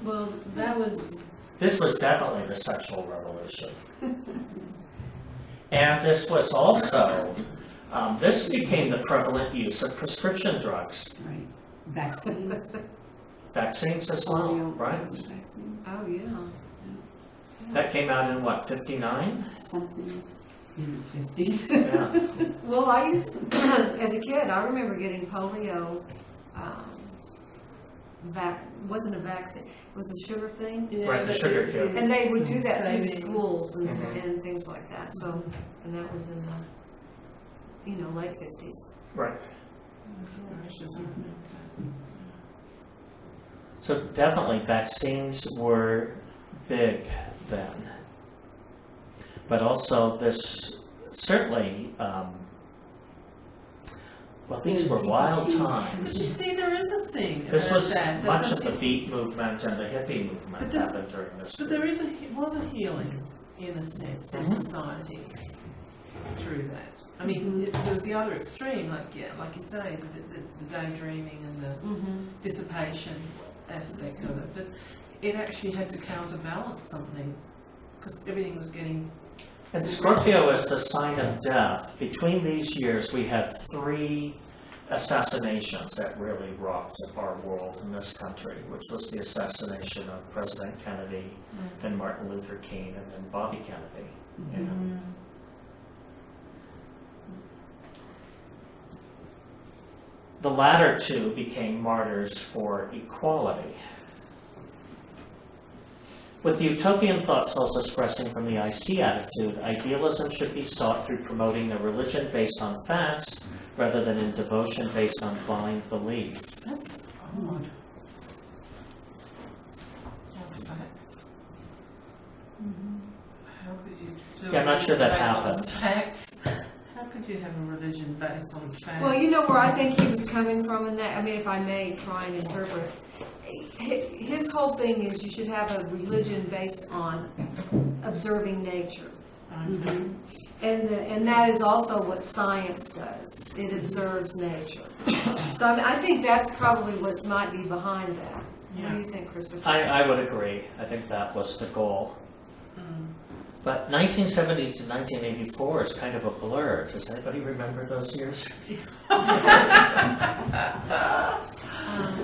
Well, that was, This was definitely the sexual revolution. And this was also, this became the prevalent use of prescription drugs. Right. Vaccines. Vaccines as well, Polio right? vaccine, oh, yeah. That came out in what, 59? something in the 50s. Yeah. Well, I used, as a kid, I remember getting polio, wasn't a vaccine, it was a sugar thing. Right, the sugar cube. And they would do that through the Saving. schools and, Mhm. and things like that, so, and that was in the, late 50s. Right. So definitely vaccines were big then. But also this, certainly, well, these were wild But you times. see, there is a thing This about was that. much of does- the beat movement and the hippie movement But this- happened during this But there period. was a healing, in a sense, in Mhm. society through that. I mean, there was the other extreme, like you say, the daydreaming and the dissipation aspect of it. But it actually had to counterbalance something, because everything was getting... And Scorpio is the sign of death. Between these years, we had 3 assassinations that really rocked our world in this country, which was the assassination of President Kennedy, then Martin Luther King, and then Bobby Kennedy. Yeah. The latter 2 became martyrs for equality. With the utopian thought cells expressing from the I see attitude, idealism should be sought through promoting a religion based on facts rather than in devotion based on blind belief. That's odd. How could you do Yeah, I'm not sure that based on happened. facts? How could you have a religion based on facts? Well, you know where I think he was coming from in that, I mean, if I may try and interpret. His whole thing is you should have a religion based on observing nature. Okay. And that is also what science does. It observes nature. So I mean, I think that's probably what might be behind that. What do you think, Christopher? I would agree. I think that was the goal. But 1970 to 1984 is kind of a blur. Does anybody remember those years?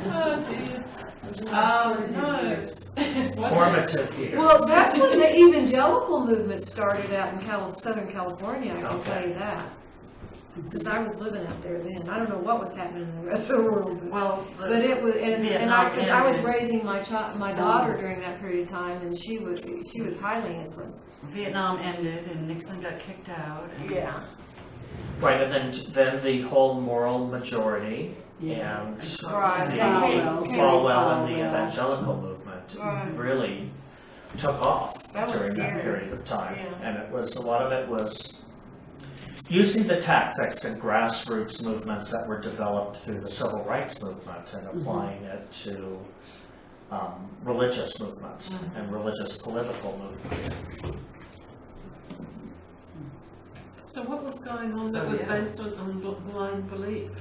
Oh dear. Oh no. Formative years. Well, that's when the evangelical movement started out in Southern California, I can Okay. tell you that. Because I was living out there then. I don't know what was happening in the rest of the world. Well, But it was, and Vietnam I was ended. raising my daughter during that period of time, and she was highly influenced. Vietnam ended and Nixon got kicked out. And Yeah. Right, and then the whole moral majority and Right. the Falwell Falwell and the Falwell. evangelical movement Right. really took off That was during that scary. period of time. Yeah. And a lot of it was using the tactics and grassroots movements that were developed through the civil rights movement and applying it to religious movements and religious political movements. So what was going on So, that was yeah. based on blind belief?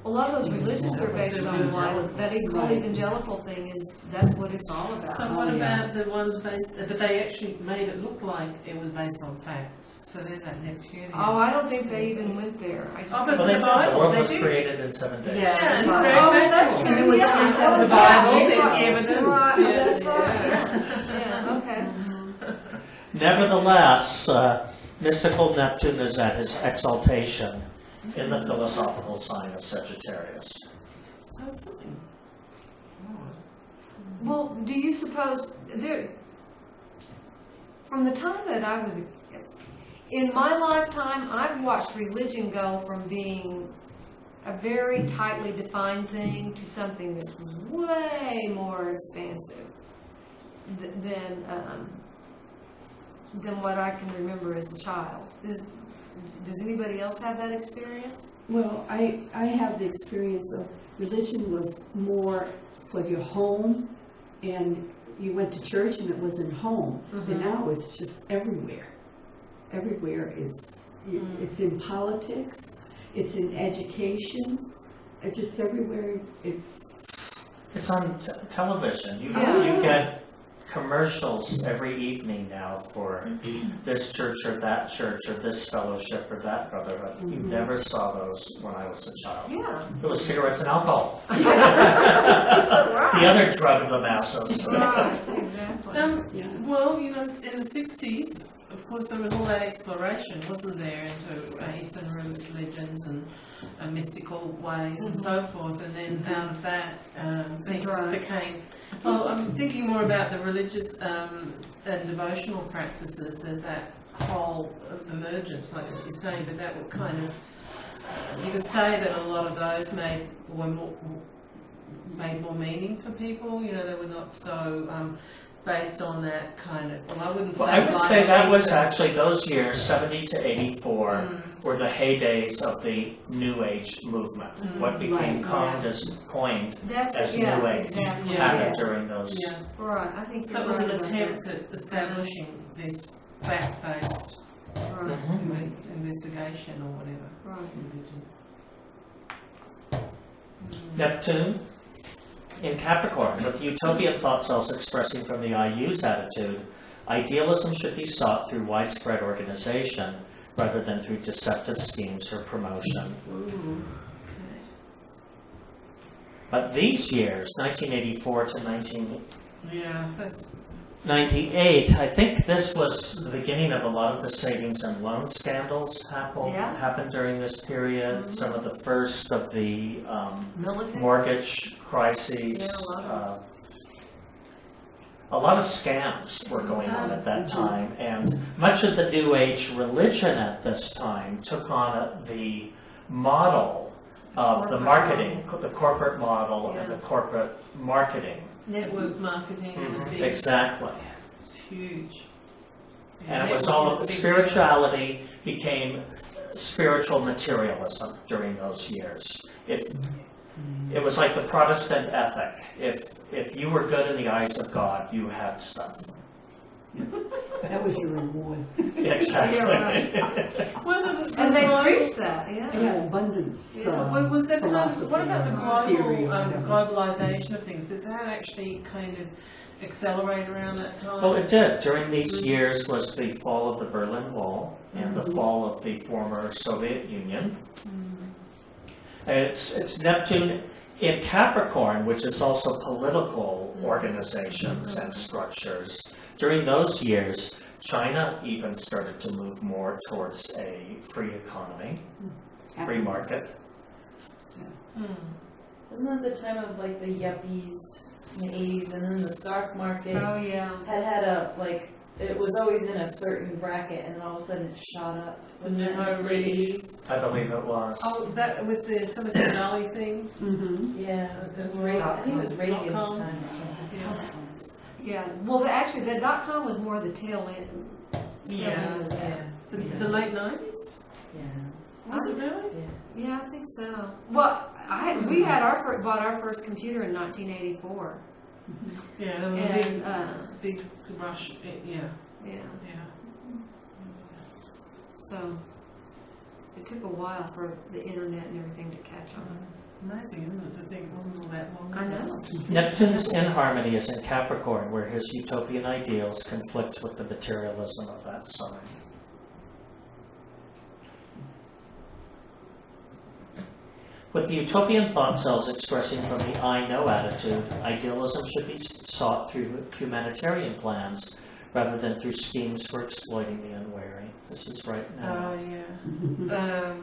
A lot of those religions are based on blind. That whole Right. evangelical thing that's what it's all about. So what Oh, yeah. about the ones based, that they actually made it look like it was based on facts? So there's that Neptune. Oh, I don't think they even went there. I just Oh, Well, but they, the the Bible, world they was do. created in 7 days. Yeah. Yeah, and it's Oh, very that's factual. true. And it was Yeah, only oh, seven The yeah, Bible, that's there's right. evidence. Right, Yeah. that's right. Yeah, okay. Nevertheless, mystical Neptune is at his exaltation in the philosophical sign of Sagittarius. So it's something. Well, do you suppose there, from the time that I was, in my lifetime, I've watched religion go from being a very tightly defined thing to something that's way more expansive than what I can remember as a child. Does anybody else have that experience? Well, I have the experience of religion was more for your home, and you went to church and it was in home. And now it's just everywhere. Everywhere it's in politics, it's in education, just everywhere it's. It's on television. You get commercials every evening now for this church or that church or this fellowship or that brotherhood. You never saw those when I was a child. Yeah. It was cigarettes and alcohol. Right. The other drug of the masses. Right, exactly. Yeah. Well, in the 60s, of course, there was all that exploration, wasn't there, into Eastern religions and mystical ways and so forth, and then out of that, things Right. became. Well, I'm thinking more about the religious and devotional practices. There's that whole emergence, like you say, but that would kind of. You could say that a lot of those made more meaning for people. You know, they were not so. Based on that kind of, well, I wouldn't say. Well, I would blind say that belief, was but- actually those years, 70 to 84, were the heydays of the New Age movement. What became Right. coined That's as yeah, New Age exactly. Yeah. happened during those. Yeah. Right, I think So it you're was an right about attempt at establishing this fact-based that. Right, Mhm. investigation or whatever. right. Religion. Neptune in Capricorn, with utopian thought cells expressing from the I use attitude, idealism should be sought through widespread organization rather than through deceptive schemes or promotion. Ooh. But these years, 1984 to 1998, Yeah, that's. I think this was the beginning of a lot of the savings and loan scandals Yeah. happened during this period. Some of the first of the Military? mortgage crises. Yeah, a lot of scams were going on at that time, and much of the New Age religion at this time took on the model of the marketing, the corporate model and the corporate marketing. Network marketing was big. Exactly. It's huge. And it was Network all is a big spirituality became spiritual materialism during those years. It was like the Protestant ethic. If you were good in the eyes of God, you had stuff. That was your reward. Exactly. Yeah, Well, And they preach that, yeah. Yeah, abundance. Was that kind of, philosophy what about the and theory global or whatever. globalization of things? Did that actually kind of accelerate around that time? Well, it did. During these years was the fall of the Berlin Wall and the fall of the former Soviet Union. It's Neptune in Capricorn, which is also political organizations and structures. During those years, China even started to move more towards a free economy, free market. Wasn't that the time of like the yuppies in the 80s, and then the stock market Oh, yeah. had a, like, it was always in a certain bracket, and then all of a sudden it shot up. Wasn't that in the late 80s? I believe it was. Oh, that with the Silicon Valley thing? Mm-hmm. Yeah, I think it was Reagan's .com. time. Yeah. Yeah, well, actually, the .com was more the tail end. Yeah. of that. The late 90s? Yeah. Was it really? Yeah, I think so. Well, we had bought our first computer in 1984. Yeah, there was And, a big rush. Yeah. yeah, Yeah. so it took a while for the internet and everything to catch on. Amazing, isn't it, to think it wasn't all that long I ago. know. Neptune's in harmony is in Capricorn, where his utopian ideals conflict with the materialism of that sign. With the utopian thought cells expressing from the I know attitude, idealism should be sought through humanitarian plans rather than through schemes for exploiting the unwary. This is right now. Oh, yeah.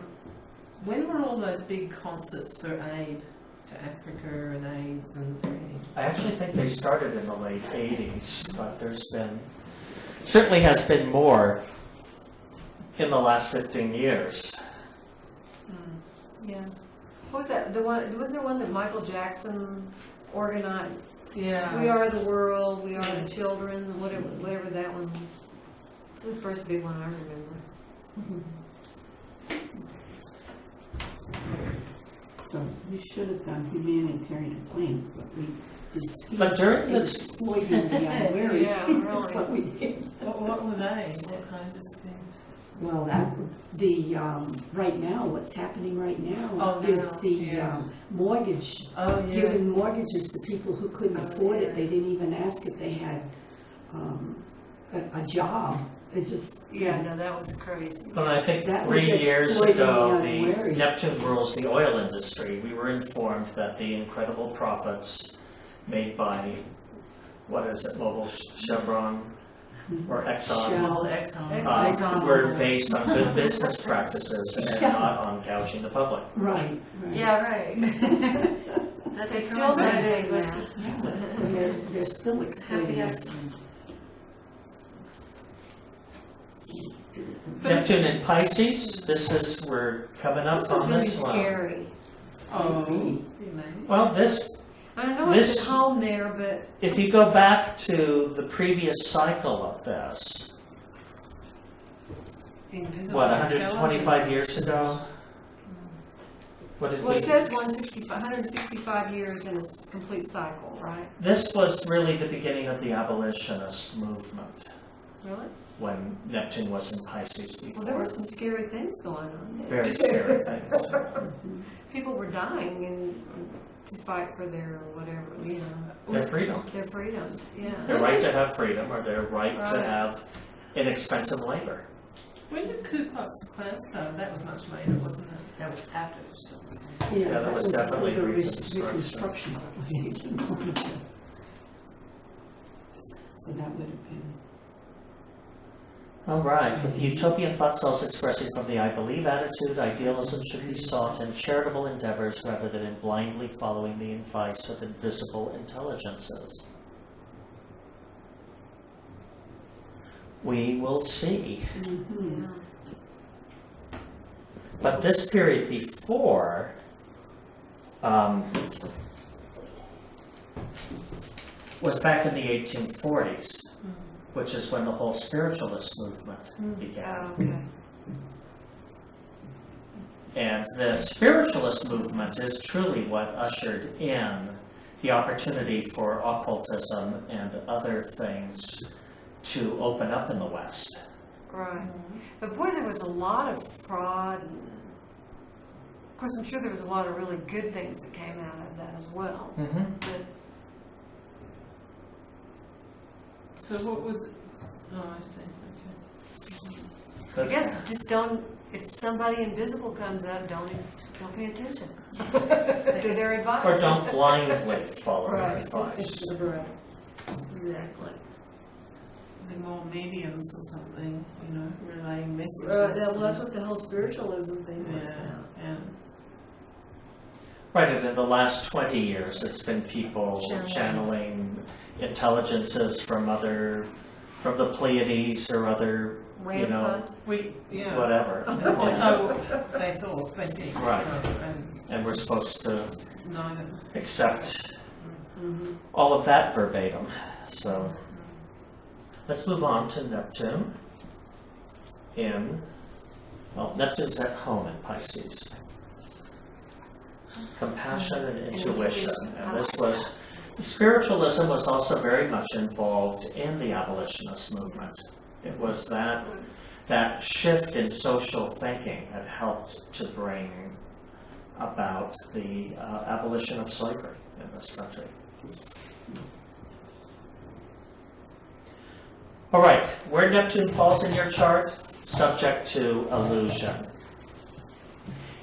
When were all those big concerts for aid to Africa and AIDS and everything? I actually think they started in the late 80s, but there's been, certainly has been more in the last 15 years. Yeah. What was that? Wasn't there one that Michael Jackson organized? Yeah. We are the world, we are the children, whatever that one was. The first big one I remember. So we should have done humanitarian plans, but we did schemes But during for this- exploiting the unwary. Yeah, That's really. what we did. What were they? What kinds of schemes? Well, right now, what's happening right now Oh, is now, the yeah. mortgage, Oh, giving mortgages to people who couldn't Oh, afford yeah. it. They didn't even ask if they had a job. It just, Yeah, no, that was crazy. But I think That 3 was years exploiting ago, the unwary. Neptune rules the oil industry. We were informed that the incredible profits made by, what is it, Mobil, Chevron, or Exxon, Shell. Exxon. were based on good business practices and Yeah. not on gouging the public. Right. Yeah, right. They still do it. Yeah, and they're still exploiting us. Neptune in Pisces, we're coming up This one's on gonna be this one. scary. Oh, Maybe. Well, this, I know This- it's at home there, but if you go back to the previous cycle of this, invisible what, 125 intelligence. years ago? What did well, we? it says 165 years in a complete cycle, right? This was really the beginning of the abolitionist movement Really? when Neptune was in Pisces Well, there were before. some scary things going on there. Very scary things. People were dying and to fight for their whatever, you know, Their freedom. their freedoms. Yeah. Their right to have freedom or their right to Right. have inexpensive labor. When did Ku Klux Klan start? That was much later, wasn't it? That was after. So. Yeah, that was definitely the Reconstruction. Reconstruction. So that would have been. All right, with the utopian thought cells expressing from the I believe attitude, idealism should be sought in charitable endeavors rather than in blindly following the advice of invisible intelligences. We will see. Mm-hmm. Yeah. But this period before was back in the 1840s, which is when the whole spiritualist movement began. Oh, okay. And the spiritualist movement is truly what ushered in the opportunity for occultism and other things to open up in the West. Right. But boy, there was a lot of fraud. And of course, I'm sure there was a lot of really good things that came out of that as well. Mm-hmm. But So what was, oh, I see, okay. I guess just don't, if somebody invisible comes up, don't pay attention to their advice. Or don't blindly follow their Right. advice. Right. Exactly. The more mediums or something, you know, relaying messages. Yeah, well, that's what the whole spiritualism thing was Yeah, about. yeah. Right, and in the last 20 years, it's been people channeling intelligences from the Pleiades or other, you know, Yeah. whatever. Or so they thought, they think. Right. And And we're supposed to neither. accept Mm-hmm. all of that verbatim. So let's move on to Neptune. Neptune's at home in Pisces. Compassion and intuition. And spiritualism was also very much involved in the abolitionist movement. It was that shift in social thinking that helped to bring about the abolition of slavery in this country. All right, where Neptune falls in your chart, subject to illusion.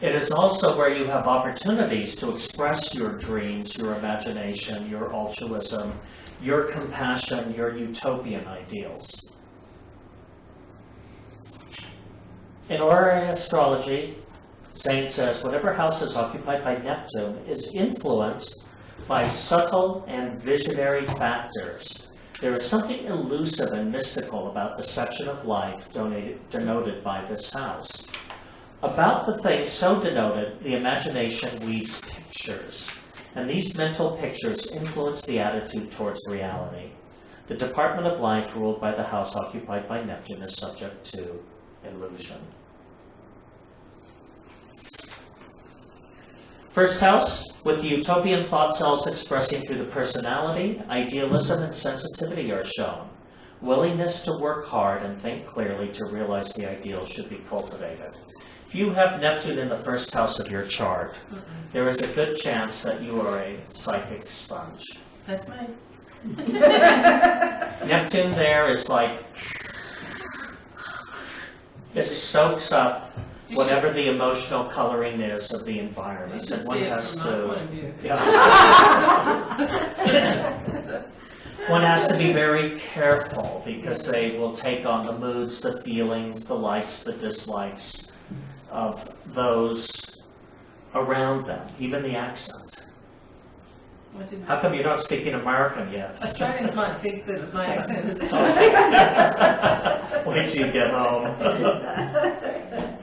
It is also where you have opportunities to express your dreams, your imagination, your altruism, your compassion, your utopian ideals. In ordinary astrology, Zane says, whatever house is occupied by Neptune is influenced by subtle and visionary factors. There is something elusive and mystical about the section of life denoted by this house. About the thing so denoted, the imagination weaves pictures, and these mental pictures influence the attitude towards reality. The department of life ruled by the house occupied by Neptune is subject to illusion. First house, with the utopian thought cells expressing through the personality, idealism and sensitivity are shown. Willingness to work hard and think clearly to realize the ideal should be cultivated. If you have Neptune in the first house of your chart, there is a good chance that you are a psychic sponge. That's me. Neptune there is like, it soaks up whatever the emotional coloring is of the environment, and one has to, one has to be very careful because they will take on the moods, the feelings, the likes, the dislikes of those around them, even the accent. How come you're not speaking American yet? Australians might think that my accent is Wait till you get home.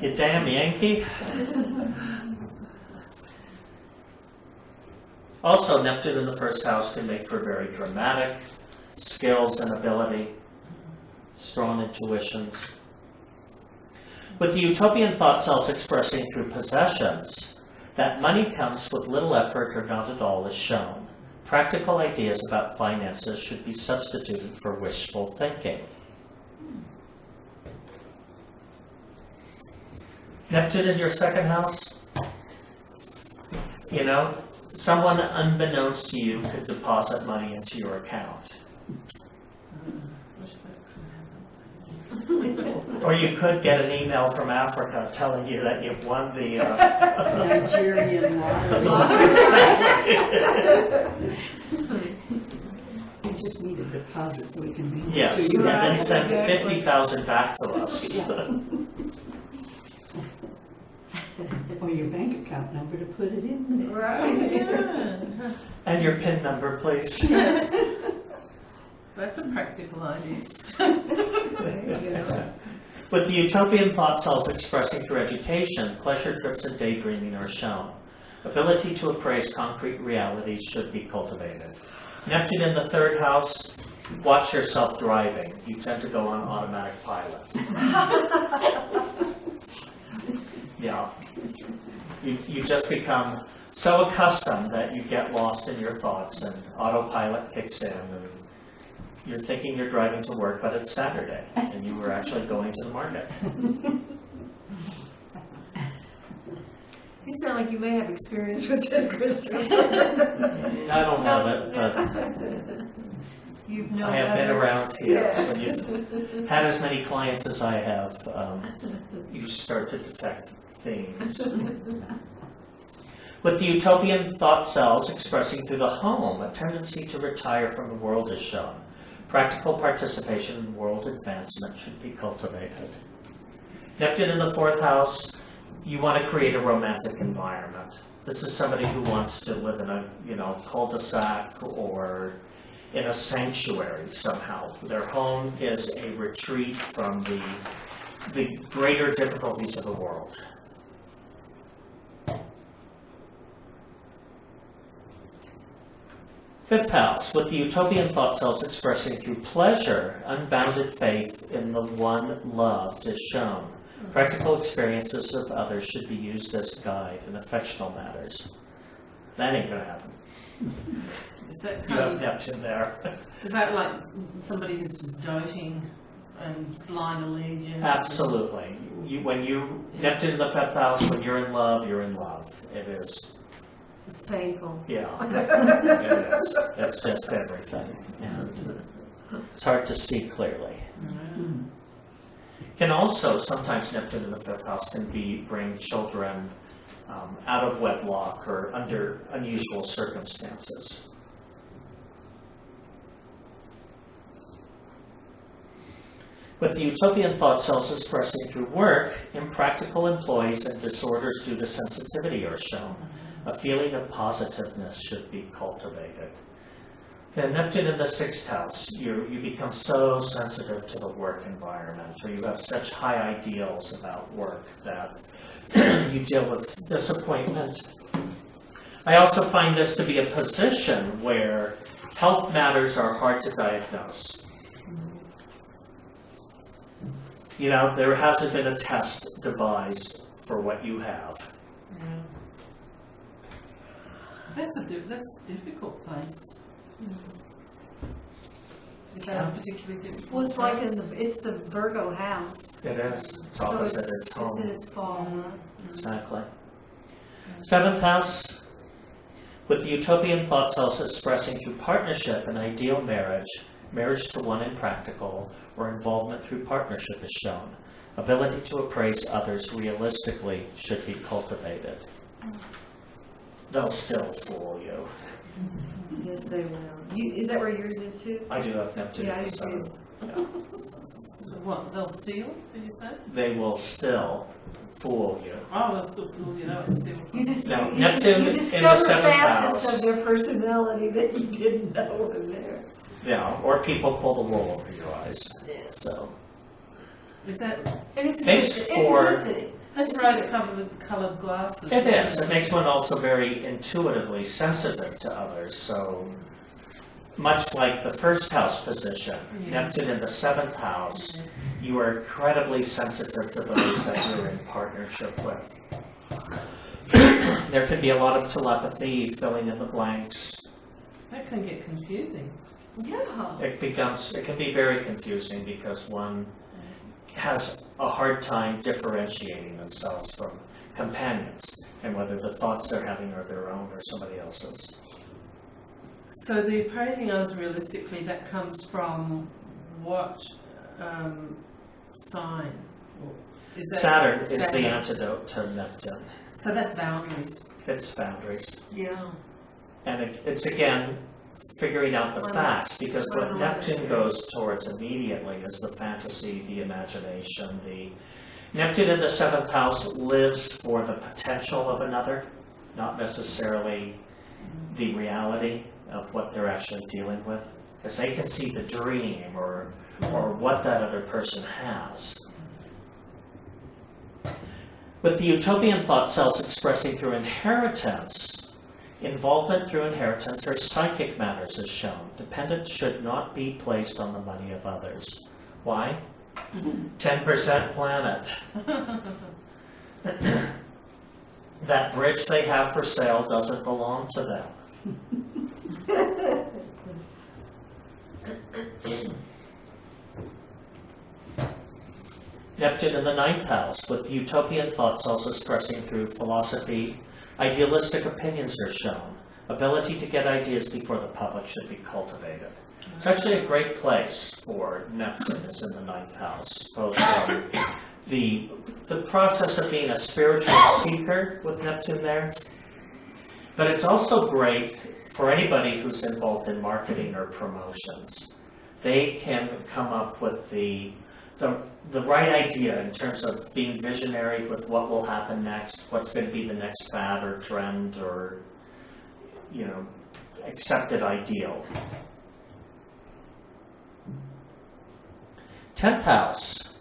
You damn Yankee. Also, Neptune in the first house can make for very dramatic skills and ability, strong intuitions. With the utopian thought cells expressing through possessions, that money comes with little effort or not at all is shown. Practical ideas about finances should be substituted for wishful thinking. Neptune in your second house, you know, someone unbeknownst to you could deposit money into your account. Or you could get an email from Africa telling you that you've won the Nigerian lottery. We just need a deposit so we can be. yes, to and you. then send 50,000 back to us. Or your bank account number to put it in there. Right. Yeah. And your PIN number, please. That's a practical idea. There you go. With the utopian thought cells expressing through education, pleasure trips and daydreaming are shown. Ability to appraise concrete realities should be cultivated. Neptune in the third house, watch yourself driving. You tend to go on automatic pilot. Yeah. You just become so accustomed that you get lost in your thoughts and autopilot kicks in and you're thinking you're driving to work, but it's Saturday, and you were actually going to the market. You sound like you may have experience with this, Christopher. I don't have it, but You've known I have been others. around here. Yes. When you've had as many clients as I have, you start to detect themes. With the utopian thought cells expressing through the home, a tendency to retire from the world is shown. Practical participation in world advancement should be cultivated. Neptune in the 4th house, you want to create a romantic environment. This is somebody who wants to live in a, cul-de-sac or in a sanctuary somehow. Their home is a retreat from the greater difficulties of the world. Fifth house, with the utopian thought cells expressing through pleasure, unbounded faith in the one loved is shown. Practical experiences of others should be used as guide in affectional matters. That ain't gonna happen. Is that You kind have of, Neptune there. is that like somebody who's just doting and blind allegiance? Absolutely. Neptune in the 5th house, when you're in love, you're in love. It is, It's painful. yeah. It is. It's just everything. And it's hard to see clearly. Mm. Can also, sometimes Neptune in the 5th house can bring children out of wedlock or under unusual circumstances. With the utopian thought cells expressing through work, impractical employees and disorders due to sensitivity are shown. A feeling of positiveness should be cultivated. And Neptune in the 6th house, you become so sensitive to the work environment, or you have such high ideals about work that you deal with disappointment. I also find this to be a position where health matters are hard to diagnose. There hasn't been a test devised for what you have. Yeah. That's a difficult place. Is that a particularly difficult Well, it's like place? it's the Virgo house. It is. It's So opposite its It's home. in its fall. Exactly. 7th house, with the utopian thought cells expressing through partnership an ideal marriage, marriage to one impractical, or involvement through partnership is shown. Ability to appraise others realistically should be cultivated. They'll still fool you. Yes, they will. Is that where yours is too? I do have Neptune Yeah, I in the do 7th. too. Yeah. So what, they'll steal, did you say? They will still fool you. Oh, they'll still pull you out and steal. You just No, you, Neptune you in the discover 7th facets house. of their personality that you didn't know were there. Yeah, or people pull the wool over your eyes. Yeah. So Is that, And it's Makes it's for- a good thing. that's It's rose-coloured glasses. it is. It makes one also very intuitively sensitive to others. So much like the 1st house position, Yeah. Neptune in the 7th house, you are incredibly sensitive to those that you're in partnership with. There can be a lot of telepathy, filling in the blanks. That can get confusing. Yeah. It can be very confusing because one has a hard time differentiating themselves from companions and whether the thoughts they're having are their own or somebody else's. So the appraising others realistically, that comes from what sign? Is that Saturn is the Saturn? antidote to Neptune. So that's boundaries. It's boundaries. Yeah. And it's again figuring out the Well, facts, because well, what Neptune goes towards immediately is the fantasy, the imagination, Neptune in the 7th house lives for the potential of another, not necessarily the reality of what they're actually dealing with, because they can see the dream or what that other person has. With the utopian thought cells expressing through inheritance, involvement through inheritance or psychic matters is shown. Dependence should not be placed on the money of others. Why? 10% planet. That bridge they have for sale doesn't belong to them. Neptune in the 9th house, with utopian thoughts also expressing through philosophy. Idealistic opinions are shown. Ability to get ideas before the public should be cultivated. It's actually a great place for Neptune is in the 9th house. Both the process of being a spiritual seeker with Neptune there, but it's also great for anybody who's involved in marketing or promotions. They can come up with the right idea in terms of being visionary with what will happen next, what's going to be the next fad or trend or, accepted ideal. 10th house,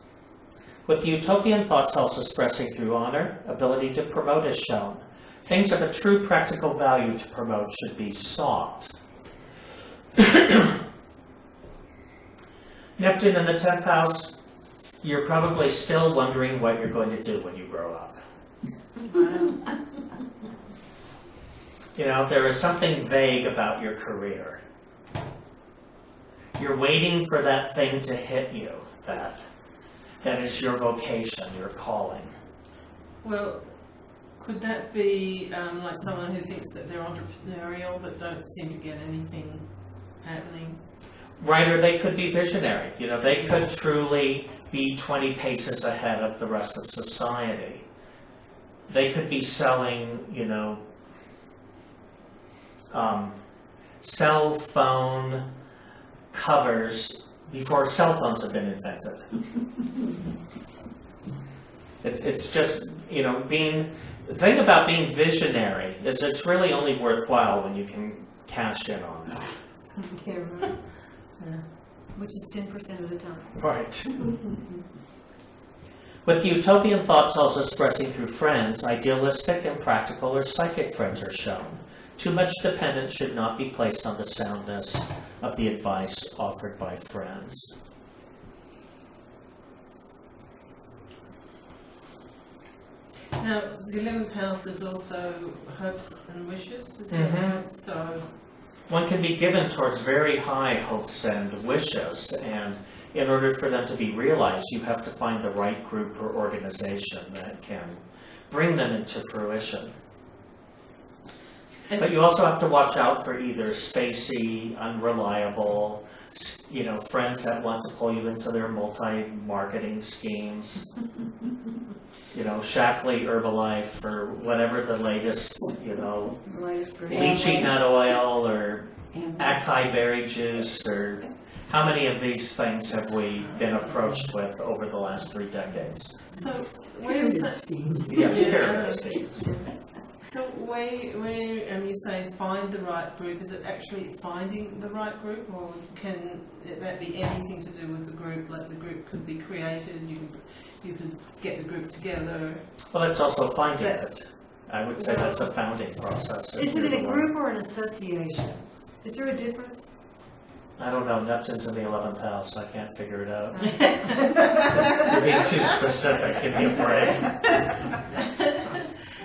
with the utopian thoughts also expressing through honor, ability to promote is shown. Things of a true practical value to promote should be sought. Neptune in the 10th house, you're probably still wondering what you're going to do when you grow up. There is something vague about your career. You're waiting for that thing to hit you, that is your vocation, your calling. Well, could that be like someone who thinks that they're entrepreneurial but don't seem to get anything happening? Right, or they could be visionary. They could truly be 20 paces ahead of the rest of society. They could be selling, cell phone covers before cell phones have been invented. It's just, the thing about being visionary is it's really only worthwhile when you can cash in on it. Yeah, right. Which is 10% of the time. Right. With utopian thoughts also expressing through friends, idealistic, impractical, or psychic friends are shown. Too much dependence should not be placed on the soundness of the advice offered by friends. Now, the 11th house is also hopes and wishes, is that Mhm. right? So, One can be given towards very high hopes and wishes, and in order for them to be realized, you have to find the right group or organization that can bring them into fruition. But you also have to watch out for either spacey, unreliable, friends that want to pull you into their multi-marketing schemes. Shackley Herbalife or whatever the latest, lychee nut oil or acai berry juice, or how many of these things have we been approached with over the last 3 decades? so where is Pyramid that? schemes. Yes, Yeah. pyramid schemes. So where you say find the right group, is it actually finding the right group, or can that be anything to do with the group? Like the group could be created, you could get the group together. Well, it's also finding That's- it. I would say that's a founding process. Is it a group or an association? Is there a difference? I don't know. Neptune's in the 11th house. I can't figure it out. You're being too specific. Give me a break.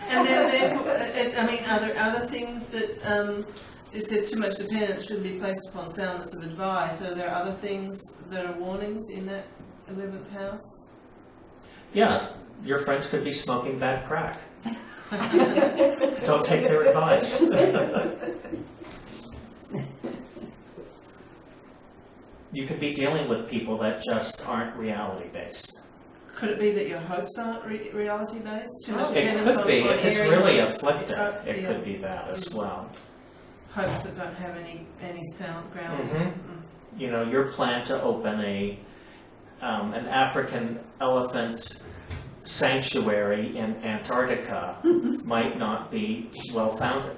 And then therefore, are there other things that, it says too much dependence should be placed upon soundness of advice. Are there other things that are warnings in that 11th house? Yeah, your friends could be smoking bad crack. Don't take their advice. You could be dealing with people that just aren't reality-based. Could it be that your hopes aren't reality-based? Too much It dependence could on be. one If it's area? really afflicted, it Yeah. could be that as well. Hopes that don't have any sound ground. Mhm. Your plan to open an African elephant sanctuary in Antarctica might not be well-founded.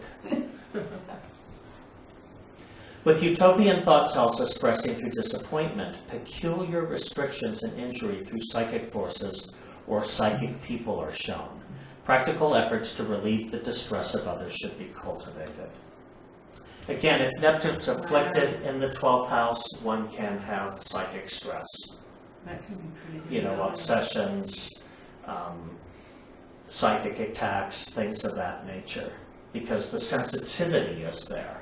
With utopian thoughts also expressing through disappointment, peculiar restrictions and injury through psychic forces or psychic people are shown. Practical efforts to relieve the distress of others should be cultivated. Again, if Neptune's afflicted in the 12th house, one can have psychic stress. That can be pretty Obsessions, psychic attacks, things of that nature, because the sensitivity is there.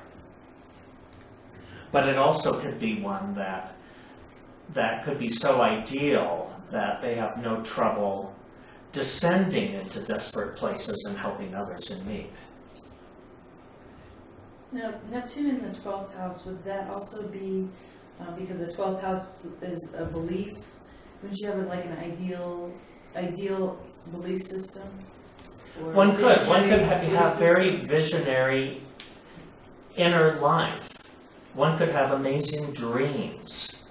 but it also could be one that could be so ideal that they have no trouble descending into desperate places and helping others in need. Now, Neptune in the 12th house, would that also be, because the 12th house is a belief, wouldn't you have like an ideal belief system? Or One could visionary have belief very system? visionary inner life. One could have amazing dreams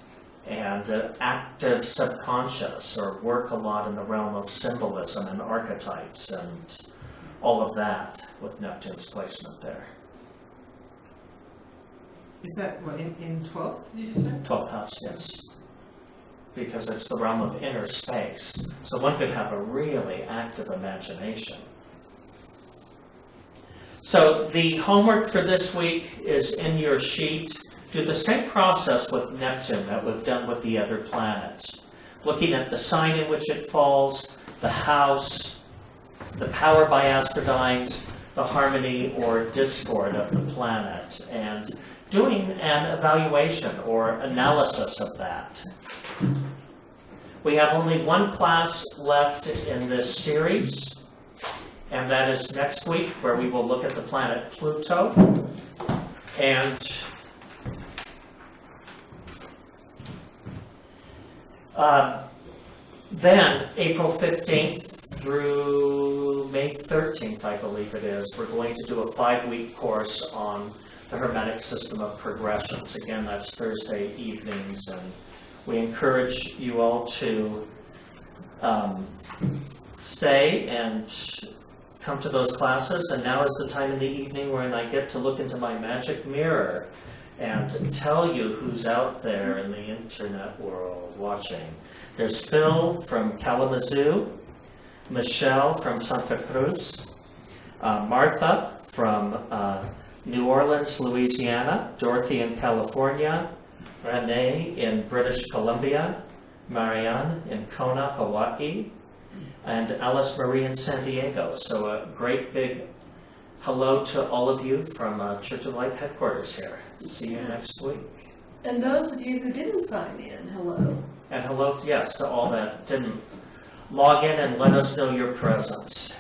and an active subconscious, or work a lot in the realm of symbolism and archetypes and all of that with Neptune's placement there. Is that what, in 12th, did you say? 12th house, yes. Because it's the realm of inner space. So one could have a really active imagination. So the homework for this week is in your sheet. Do the same process with Neptune that we've done with the other planets. Looking at the sign in which it falls, the house, the power by asteroids, the harmony or discord of the planet, and doing an evaluation or analysis of that. We have only one class left in this series, and that is next week, where we will look at the planet Pluto. And then, April 15th through May 13th, I believe it is, we're going to do a 5-week course on the Hermetic system of progressions. Again, that's Thursday evenings, and we encourage you all to stay and come to those classes. And now is the time in the evening when I get to look into my magic mirror and tell you who's out there in the internet world watching. There's Phil from Kalamazoo, Michelle from Santa Cruz, Martha from New Orleans, Louisiana, Dorothy in California, Renee in British Columbia, Marianne in Kona, Hawaii, and Alice Marie in San Diego. So a great big hello to all of you from Church of Light headquarters here. See you next week. And those of you who didn't sign in, hello. And hello, yes, to all that didn't log in and let us know your presence.